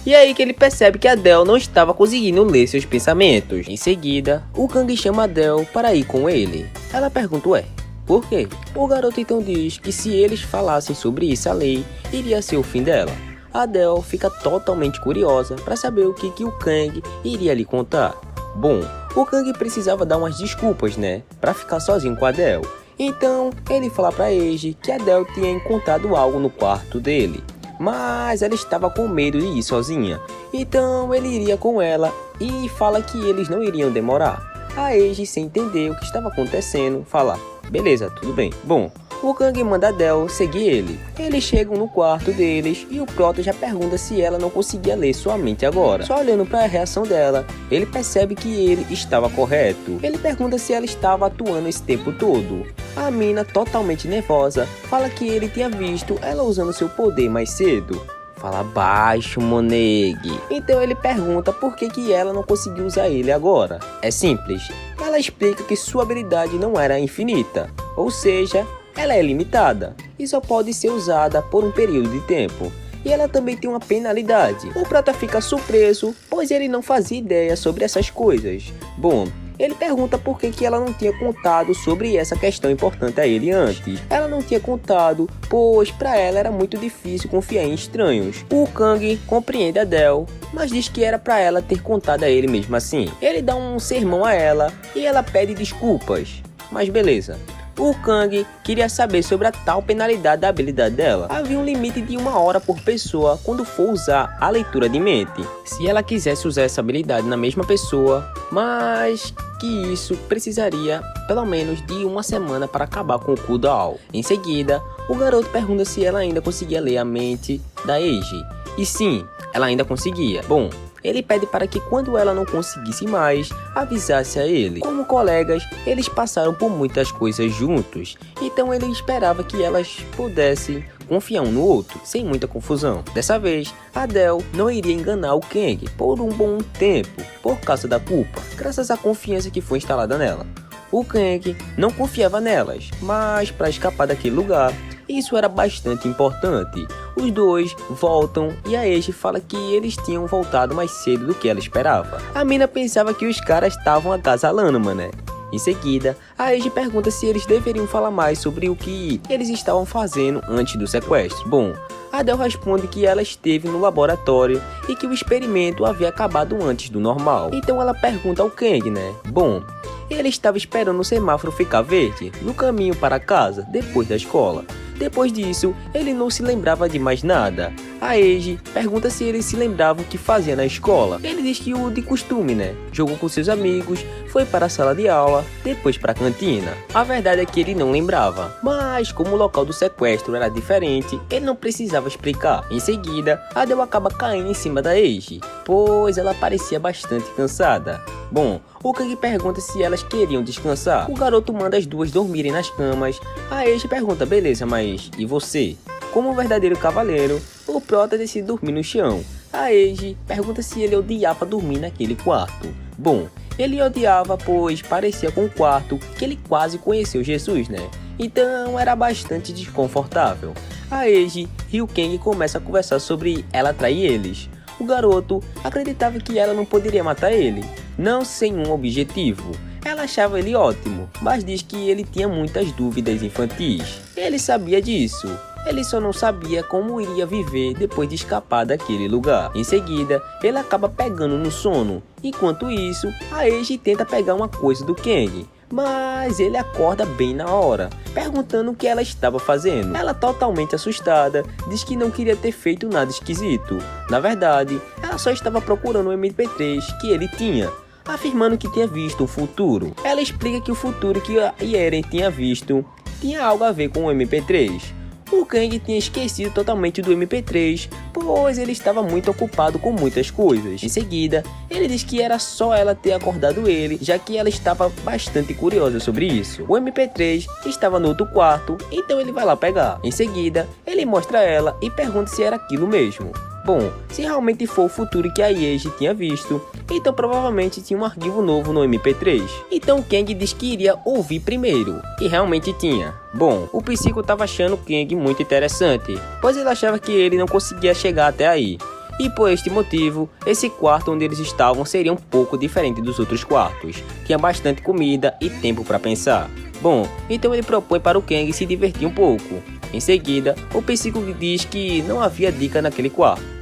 E é aí que ele percebe que Adele não estava conseguindo ler seus pensamentos. Em seguida, o Kang chama Adele para ir com ele. Ela pergunta, ué, por quê? O garoto então diz que se eles falassem sobre isso a lei, iria ser o fim dela. Adele fica totalmente curiosa para saber o que o Kang iria lhe contar. Bom, o Kang precisava dar umas desculpas, né? Para ficar sozinho com Adele. Então, ele fala para Yeji que Adele tinha encontrado algo no quarto dele. Mas ela estava com medo de ir sozinha. Então, ele iria com ela e fala que eles não iriam demorar. A Yeji, sem entender o que estava acontecendo, fala: beleza, tudo bem. Bom, o Kang manda Adele seguir ele. Eles chegam no quarto deles e o Proto já pergunta se ela não conseguia ler sua mente agora. Só olhando para a reação dela, ele percebe que ele estava correto. Ele pergunta se ela estava atuando esse tempo todo. A mina, totalmente nervosa, fala que ele tinha visto ela usando seu poder mais cedo. Fala baixo, Monegue. Então ele pergunta por que ela não conseguiu usar ele agora. É simples. Ela explica que sua habilidade não era infinita, ou seja, ela é limitada e só pode ser usada por um período de tempo. E ela também tem uma penalidade. O Prata fica surpreso, pois ele não fazia ideia sobre essas coisas. Bom, ele pergunta por que ela não tinha contado sobre essa questão importante a ele antes. Ela não tinha contado, pois para ela era muito difícil confiar em estranhos. O Kang compreende Adele, mas diz que era para ela ter contado a ele mesmo assim. Ele dá um sermão a ela e ela pede desculpas. Mas beleza. O Kang queria saber sobre a tal penalidade da habilidade dela. Havia um limite de 1 hora por pessoa quando for usar a leitura de mente. Se ela quisesse usar essa habilidade na mesma pessoa, mas que isso precisaria pelo menos de 1 semana para acabar com o cooldown. Em seguida, o garoto pergunta se ela ainda conseguia ler a mente da Eiji. E sim, ela ainda conseguia. Bom, ele pede para que quando ela não conseguisse mais, avisasse a ele. Como colegas, eles passaram por muitas coisas juntos, então ele esperava que elas pudessem confiar um no outro, sem muita confusão. Dessa vez, Adele não iria enganar o Kang por um bom tempo, por causa da culpa, graças à confiança que foi instalada nela. O Kang não confiava nelas, mas para escapar daquele lugar, isso era bastante importante. Os dois voltam e a Eiji fala que eles tinham voltado mais cedo do que ela esperava. A mina pensava que os caras estavam agasalando, mané. Em seguida, a Eiji pergunta se eles deveriam falar mais sobre o que eles estavam fazendo antes do sequestro. Bom, Adele responde que ela esteve no laboratório e que o experimento havia acabado antes do normal. Então ela pergunta ao Kang, né? Bom, ele estava esperando o semáforo ficar verde no caminho para casa depois da escola. Depois disso, ele não se lembrava de mais nada. A Eiji pergunta se ele se lembrava o que fazia na escola. Ele diz que o de costume, né? Jogou com seus amigos, foi para a sala de aula, depois para a cantina. A verdade é que ele não lembrava, mas como o local do sequestro era diferente, ele não precisava explicar. Em seguida, Adele acaba caindo em cima da Eiji, pois ela parecia bastante cansada. Bom, o Kang pergunta se elas queriam descansar. O garoto manda as duas dormirem nas camas. A Eiji pergunta, beleza, mas e você? Como um verdadeiro cavaleiro, o prota decide dormir no chão. A Eiji pergunta se ele odiava dormir naquele quarto. Bom, ele odiava pois parecia com um quarto que ele quase conheceu Jesus, né? Então era bastante desconfortável. A Eiji e o Kang começam a conversar sobre ela trair eles. O garoto acreditava que ela não poderia matar ele, não sem um objetivo. Ela achava ele ótimo, mas diz que ele tinha muitas dúvidas infantis. Ele sabia disso, ele só não sabia como iria viver depois de escapar daquele lugar. Em seguida, ele acaba pegando no sono. Enquanto isso, a Eiji tenta pegar uma coisa do Kang, mas ele acorda bem na hora, perguntando o que ela estava fazendo. Ela, totalmente assustada, diz que não queria ter feito nada esquisito. Na verdade, ela só estava procurando o MP3 que ele tinha, afirmando que tinha visto o futuro. Ela explica que o futuro que a Eren tinha visto tinha algo a ver com o MP3. O Kang tinha esquecido totalmente do MP3, pois ele estava muito ocupado com muitas coisas. Em seguida, ele diz que era só ela ter acordado ele, já que ela estava bastante curiosa sobre isso. O MP3 estava no outro quarto, então ele vai lá pegar. Em seguida, ele mostra a ela e pergunta se era aquilo mesmo. Bom, se realmente for o futuro que a Eiji tinha visto, então provavelmente tinha um arquivo novo no MP3. Então Kang diz que iria ouvir primeiro, e realmente tinha. Bom, o psico estava achando Kang muito interessante, pois ele achava que ele não conseguia chegar até aí. E por este motivo, esse quarto onde eles estavam seria um pouco diferente dos outros quartos. Tinha bastante comida e tempo para pensar. Bom, então ele propõe para o Kang se divertir um pouco. Em seguida, o psico diz que não havia dica naquele quarto.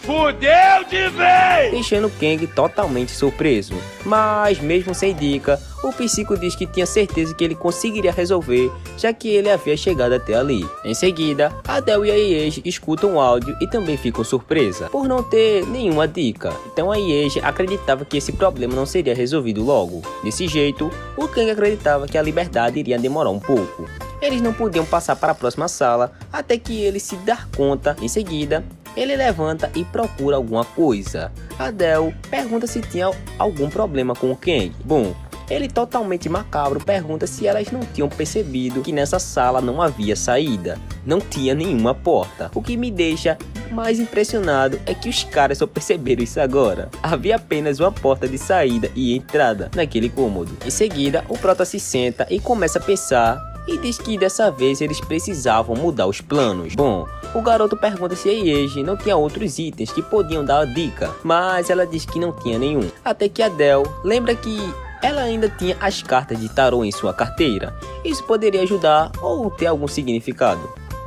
Fudeu de vez! Deixando Kang totalmente surpreso. Mas mesmo sem dica, o psico diz que tinha certeza que ele conseguiria resolver, já que ele havia chegado até ali. Em seguida, Adele e a Eiji escutam o áudio e também ficam surpresa por não ter nenhuma dica. Então a Eiji acreditava que esse problema não seria resolvido logo. Desse jeito, o Kang acreditava que a liberdade iria demorar um pouco. Eles não podiam passar para a próxima sala até que ele se dar conta. Em seguida, ele levanta e procura alguma coisa. Adele pergunta se tinha algum problema com o Kang. Bom, ele, totalmente macabro, pergunta se elas não tinham percebido que nessa sala não havia saída. Não tinha nenhuma porta. O que me deixa mais impressionado é que os caras só perceberam isso agora. Havia apenas uma porta de saída e entrada naquele cômodo. Em seguida, o prota se senta e começa a pensar e diz que dessa vez eles precisavam mudar os planos. Bom, o garoto pergunta se a Eiji não tinha outros itens que podiam dar a dica, mas ela diz que não tinha nenhum. Até que Adele lembra que ela ainda tinha as cartas de tarô em sua carteira. Isso poderia ajudar ou ter algum significado.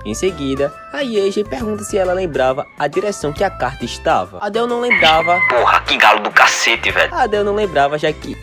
Em seguida, a Eiji pergunta se ela lembrava a direção que a carta estava. Adele não lembrava. Porra, que galo do cacete, velho. Adele não lembrava, já que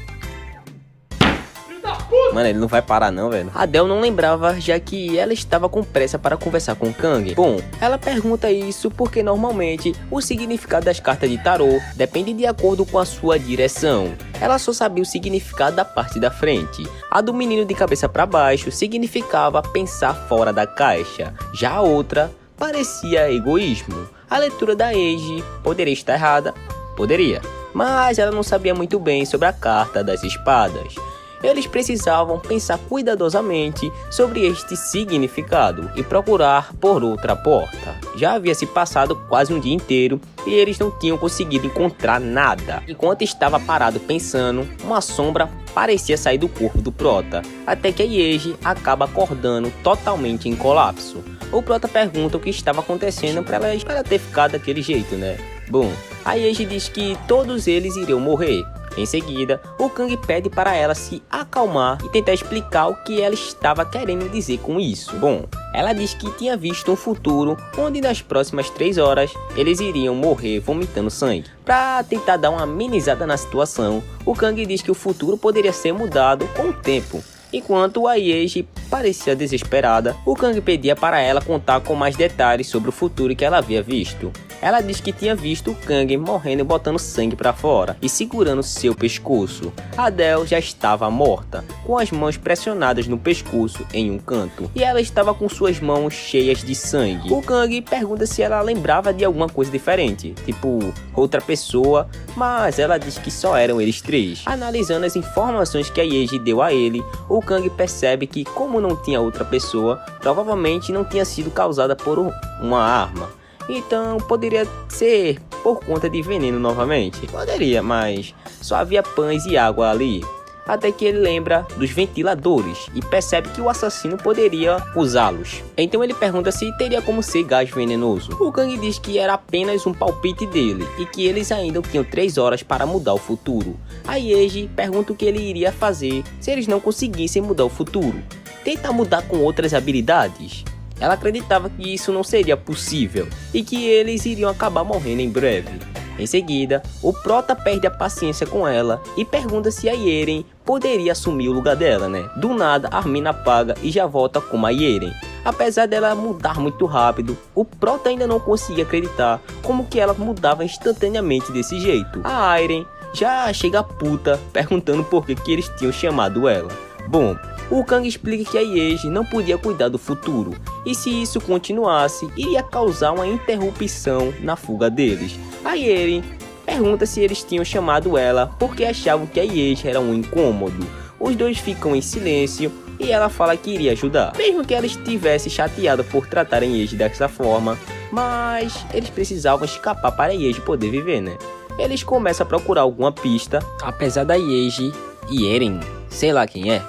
Filho da puta! Mano, ele não vai parar não, velho. Adele não lembrava, já que ela estava com pressa para conversar com Kang. Bom, ela pergunta isso porque normalmente o significado das cartas de tarô depende de acordo com a sua direção. Ela só sabia o significado da parte da frente. A do menino de cabeça para baixo significava pensar fora da caixa. Já a outra parecia egoísmo. A leitura da Age poderia estar errada? Poderia. Mas ela não sabia muito bem sobre a carta das espadas. Eles precisavam pensar cuidadosamente sobre este significado e procurar por outra porta. Já havia se passado quase um dia inteiro e eles não tinham conseguido encontrar nada. Enquanto estava parado pensando, uma sombra parecia sair do corpo do Prota, até que a Yeji acaba acordando totalmente em colapso. O Prota pergunta o que estava acontecendo para ela ter ficado daquele jeito, né? Bom, a Yeji diz que todos eles iriam morrer. Em seguida, o Kang pede para ela se acalmar e tentar explicar o que ela estava querendo dizer com isso. Bom, ela diz que tinha visto um futuro onde nas próximas 3 horas eles iriam morrer vomitando sangue. Para tentar dar uma amenizada na situação, o Kang diz que o futuro poderia ser mudado com o tempo. Enquanto a Yeji parecia desesperada, o Kang pedia para ela contar com mais detalhes sobre o futuro que ela havia visto. Ela diz que tinha visto o Kang morrendo e botando sangue para fora e segurando seu pescoço. Adele já estava morta, com as mãos pressionadas no pescoço em um canto, e ela estava com suas mãos cheias de sangue. O Kang pergunta se ela lembrava de alguma coisa diferente, tipo outra pessoa, mas ela diz que só eram eles 3. Analisando as informações que a Yeji deu a ele, o Kang percebe que, como não tinha outra pessoa, provavelmente não tinha sido causada por uma arma. Então poderia ser por conta de veneno novamente. Poderia, mas só havia pães e água ali. Até que ele lembra dos ventiladores e percebe que o assassino poderia usá-los. Então ele pergunta se teria como ser gás venenoso. O Kang diz que era apenas um palpite dele e que eles ainda tinham 3 horas para mudar o futuro. A Yeji pergunta o que ele iria fazer se eles não conseguissem mudar o futuro. Tentar mudar com outras habilidades? Ela acreditava que isso não seria possível e que eles iriam acabar morrendo em breve. Em seguida, o Prota perde a paciência com ela e pergunta se a Yeren poderia assumir o lugar dela, né? Do nada, a mina apaga e já volta como a Yeren. Apesar dela mudar muito rápido, o Prota ainda não conseguia acreditar como que ela mudava instantaneamente desse jeito. A Airen já chega puta perguntando por que eles tinham chamado ela. Bom, o Kang explica que a Yeji não podia cuidar do futuro, e se isso continuasse, iria causar uma interrupção na fuga deles. A Yeren pergunta se eles tinham chamado ela porque achavam que a Yeji era um incômodo. Os dois ficam em silêncio e ela fala que iria ajudar, mesmo que ela estivesse chateada por tratarem Yeji dessa forma, mas eles precisavam escapar para a Yeji poder viver, né? Eles começam a procurar alguma pista, apesar da Yeji e Eren, sei lá quem é.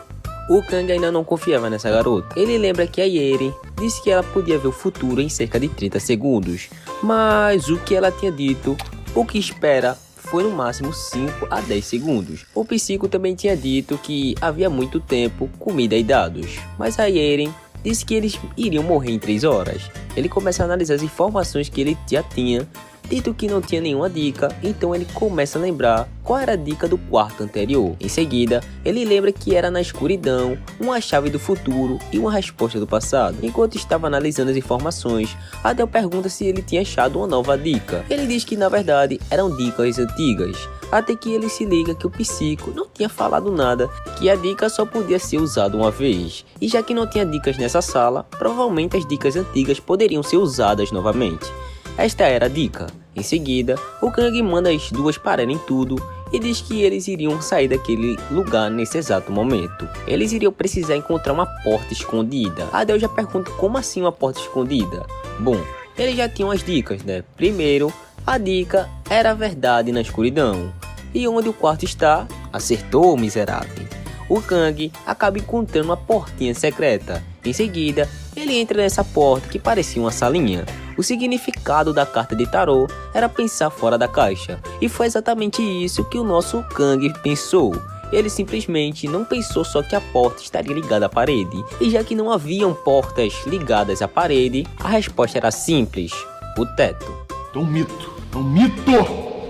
O Kang ainda não confiava nessa garota. Ele lembra que a Yeren disse que ela podia ver o futuro em cerca de 30 segundos. Mas o que ela tinha dito, o que espera, foi no máximo 5 a 10 segundos. O Psico também tinha dito que havia muito tempo, comida e dados. Mas a Yeren disse que eles iriam morrer em 3 horas. Ele começa a analisar as informações que ele já tinha, dito que não tinha nenhuma dica, então ele começa a lembrar qual era a dica do quarto anterior. Em seguida, ele lembra que era na escuridão, uma chave do futuro e uma resposta do passado. Enquanto estava analisando as informações, Adele pergunta se ele tinha achado uma nova dica. Ele diz que na verdade eram dicas antigas, até que ele se liga que o Psico não tinha falado nada, que a dica só podia ser usada uma vez. E já que não tinha dicas nessa sala, provavelmente as dicas antigas poderiam ser usadas novamente. Esta era a dica. Em seguida, o Kang manda as duas pararem tudo e diz que eles iriam sair daquele lugar nesse exato momento. Eles iriam precisar encontrar uma porta escondida. Adele já pergunta como assim uma porta escondida? Bom, eles já tinham as dicas, né? Primeiro, a dica era a verdade na escuridão. E onde o quarto está? Acertou, miserável. O Kang acaba encontrando uma portinha secreta. Em seguida, ele entra nessa porta que parecia uma salinha. O significado da carta de tarô era pensar fora da caixa. E foi exatamente isso que o nosso Kang pensou. Ele simplesmente não pensou só que a porta estaria ligada à parede. E já que não haviam portas ligadas à parede, a resposta era simples: o teto. É um mito. É um mito!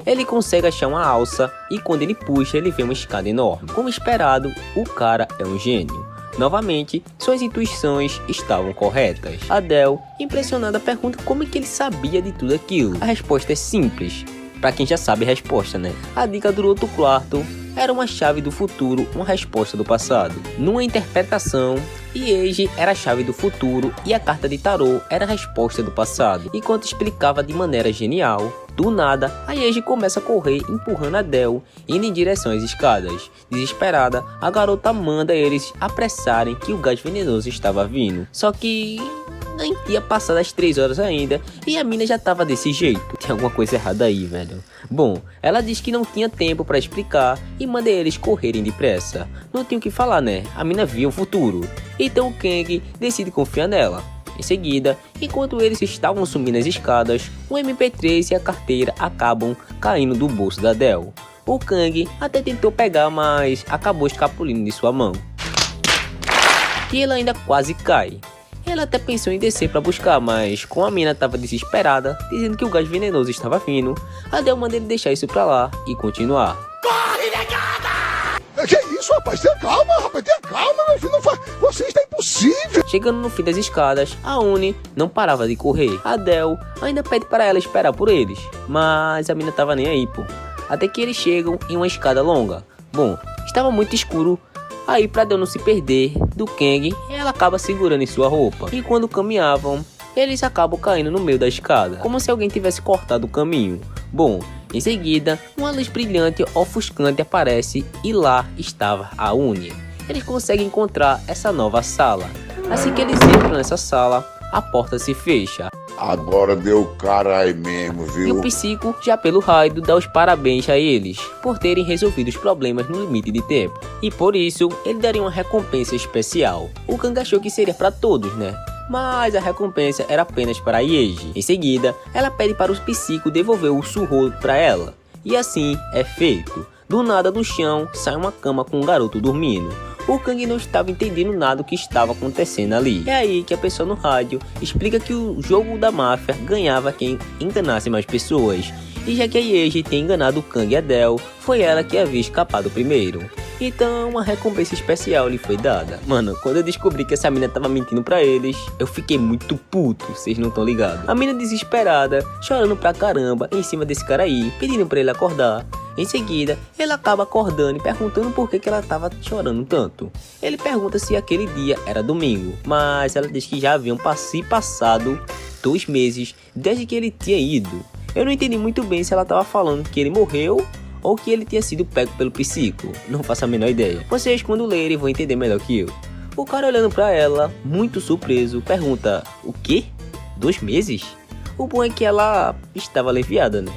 Ele consegue achar uma alça e quando ele puxa, ele vê uma escada enorme. Como esperado, o cara é um gênio. Novamente, suas intuições estavam corretas. Adele, impressionada, pergunta como é que ele sabia de tudo aquilo. A resposta é simples, pra quem já sabe a resposta, né? A dica do outro quarto era uma chave do futuro, uma resposta do passado. Numa interpretação, Yeji era a chave do futuro e a carta de tarô era a resposta do passado. Enquanto explicava de maneira genial, do nada, a Yeji começa a correr empurrando Adele, indo em direção às escadas. Desesperada, a garota manda eles apressarem que o gás venenoso estava vindo. Só que nem tinha passado as 3 horas ainda e a mina já tava desse jeito. Tem alguma coisa errada aí, velho. Bom, ela diz que não tinha tempo pra explicar e manda eles correrem depressa. Não tinha o que falar, né? A mina via o futuro. Então o Kang decide confiar nela. Em seguida, enquanto eles estavam subindo as escadas, o MP3 e a carteira acabam caindo do bolso da Adele. O Kang até tentou pegar, mas acabou escapulindo de sua mão. E ela ainda quase cai. Ela até pensou em descer para buscar, mas como a mina estava desesperada, dizendo que o gás venenoso estava vindo, Adele manda ele deixar isso pra lá e continuar. Corre, negada! Que isso, rapaz? Tenha calma, meu filho, não faz... Você está impossível! Chegando no fim das escadas, a Uni não parava de correr. Adele ainda pede para ela esperar por eles, mas a mina tava nem aí, pô. Até que eles chegam em uma escada longa. Bom, estava muito escuro. Aí, pra Adele não se perder do Kang, ela acaba segurando em sua roupa. E quando caminhavam, eles acabam caindo no meio da escada, como se alguém tivesse cortado o caminho. Bom, em seguida, uma luz brilhante ofuscante aparece e lá estava a Uni. Eles conseguem encontrar essa nova sala. Assim que eles entram nessa sala, a porta se fecha. Agora deu cara aí mesmo, viu? E o Psico, já pelo raio, dá os parabéns a eles por terem resolvido os problemas no limite de tempo. E por isso, ele daria uma recompensa especial. O Kang achou que seria para todos, né? Mas a recompensa era apenas para a Yeji. Em seguida, ela pede para o Psico devolver o surro para ela. E assim é feito. Do nada, do chão, sai uma cama com um garoto dormindo. O Kang não estava entendendo nada do que estava acontecendo ali. É aí que a pessoa no rádio explica que o jogo da máfia ganhava quem enganasse mais pessoas. E já que a Yeji tinha enganado o Kang e a Adele, foi ela que havia escapado primeiro. Então uma recompensa especial lhe foi dada. Mano, quando eu descobri que essa mina tava mentindo pra eles, eu fiquei muito puto, vocês não estão ligados. A mina desesperada, chorando pra caramba em cima desse cara aí, pedindo pra ele acordar. Em seguida, ele acaba acordando e perguntando por que ela estava chorando tanto. Ele pergunta se aquele dia era domingo, mas ela diz que já haviam se passado 2 meses desde que ele tinha ido. Eu não entendi muito bem se ela estava falando que ele morreu ou que ele tinha sido pego pelo Psico. Não faço a menor ideia. Vocês, quando lerem, vão entender melhor que eu. O cara, olhando pra ela, muito surpreso, pergunta: o quê? 2 meses? O bom é que ela estava aliviada, né?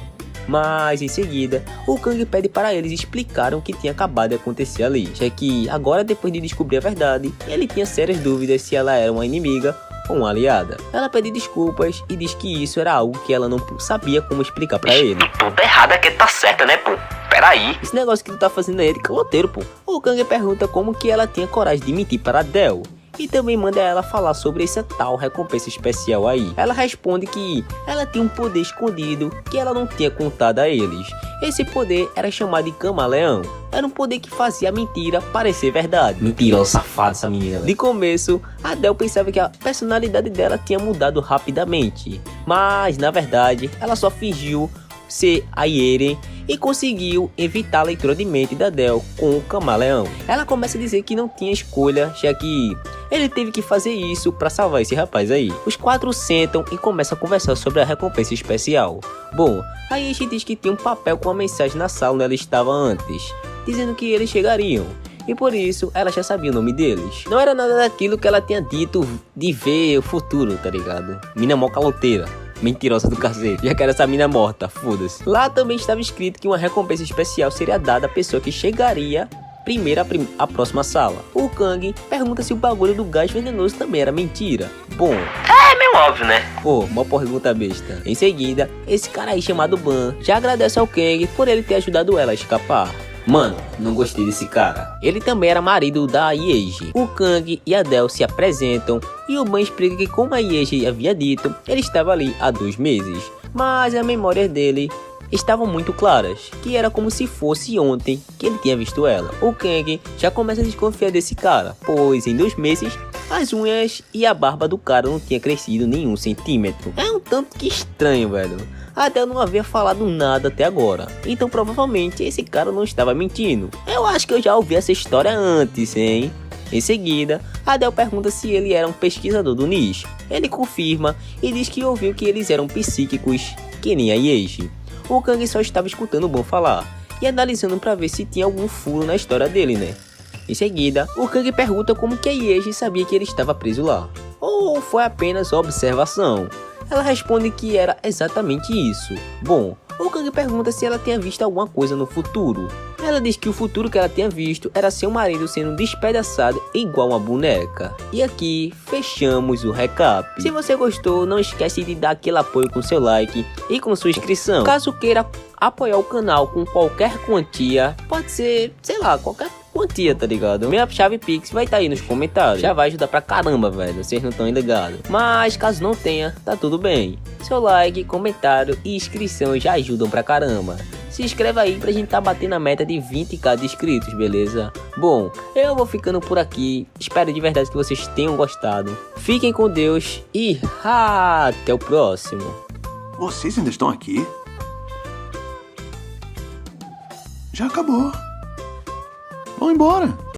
Mas em seguida, o Kang pede para eles explicarem o que tinha acabado de acontecer ali, já que agora, depois de descobrir a verdade, ele tinha sérias dúvidas se ela era uma inimiga ou uma aliada. Ela pede desculpas e diz que isso era algo que ela não sabia como explicar para ele. Tudo errado é que tá certo, né, pô? Peraí. Esse negócio que tu tá fazendo aí é de caloteiro, pô. O Kang pergunta como que ela tinha coragem de mentir para Adele. E também manda ela falar sobre essa tal recompensa especial aí. Ela responde que ela tinha um poder escondido que ela não tinha contado a eles. Esse poder era chamado de camaleão. Era um poder que fazia a mentira parecer verdade. Mentirosa, safada essa menina. De começo, Adele pensava que a personalidade dela tinha mudado rapidamente. Mas, na verdade, ela só fingiu ser a Eren e conseguiu evitar a leitura de mente da Adele com o camaleão. Ela começa a dizer que não tinha escolha, já que ele teve que fazer isso para salvar esse rapaz aí. Os 4 sentam e começam a conversar sobre a recompensa especial. Bom, a Yeji diz que tinha um papel com uma mensagem na sala onde ela estava antes, dizendo que eles chegariam. E por isso, ela já sabia o nome deles. Não era nada daquilo que ela tinha dito de ver o futuro, tá ligado? Mina mó caloteira. Mentirosa do cacete, já que era essa mina morta, foda-se. Lá também estava escrito que uma recompensa especial seria dada à pessoa que chegaria primeiro à próxima sala. O Kang pergunta se o bagulho do gás venenoso também era mentira. Bom, É meio óbvio, né? pô, uma pergunta besta. Em seguida, esse cara aí chamado Ban já agradece ao Kang por ele ter ajudado ela a escapar. Mano, não gostei desse cara. Ele também era marido da Yeji. O Kang e a Adele se apresentam e o Ban explica que, como a Yeji havia dito, ele estava ali há 2 meses. Mas a memória dele estavam muito claras, que era como se fosse ontem que ele tinha visto ela. O Kang já começa a desconfiar desse cara, pois em 2 meses as unhas e a barba do cara não tinha crescido nenhum centímetro. É um tanto que estranho, velho. Adele não havia falado nada até agora, então provavelmente esse cara não estava mentindo. Eu acho que eu já ouvi essa história antes, hein? Em seguida, Adele pergunta se ele era um pesquisador do nicho. Ele confirma e diz que ouviu que eles eram psíquicos, que nem a Yeji. O Kang só estava escutando o Ban falar e analisando para ver se tinha algum furo na história dele, né? Em seguida, o Kang pergunta como que a Yeji sabia que ele estava preso lá, ou foi apenas observação. Ela responde que era exatamente isso. Bom, o Kang pergunta se ela tinha visto alguma coisa no futuro. Ela diz que o futuro que ela tinha visto era seu marido sendo despedaçado igual uma boneca. E aqui fechamos o recap. Se você gostou, não esquece de dar aquele apoio com seu like e com sua inscrição. Caso queira apoiar o canal com qualquer quantia, pode ser, sei lá, qualquer quantia, tá ligado? Minha chave Pix vai estar aí nos comentários. Já vai ajudar pra caramba, velho. Vocês não estão ligados. Mas caso não tenha, tá tudo bem. Seu like, comentário e inscrição já ajudam pra caramba. Se inscreva aí pra gente tá batendo a meta de 20k de inscritos, beleza? Bom, eu vou ficando por aqui. Espero de verdade que vocês tenham gostado. Fiquem com Deus e até o próximo. Vocês ainda estão aqui? Já acabou. Vão embora.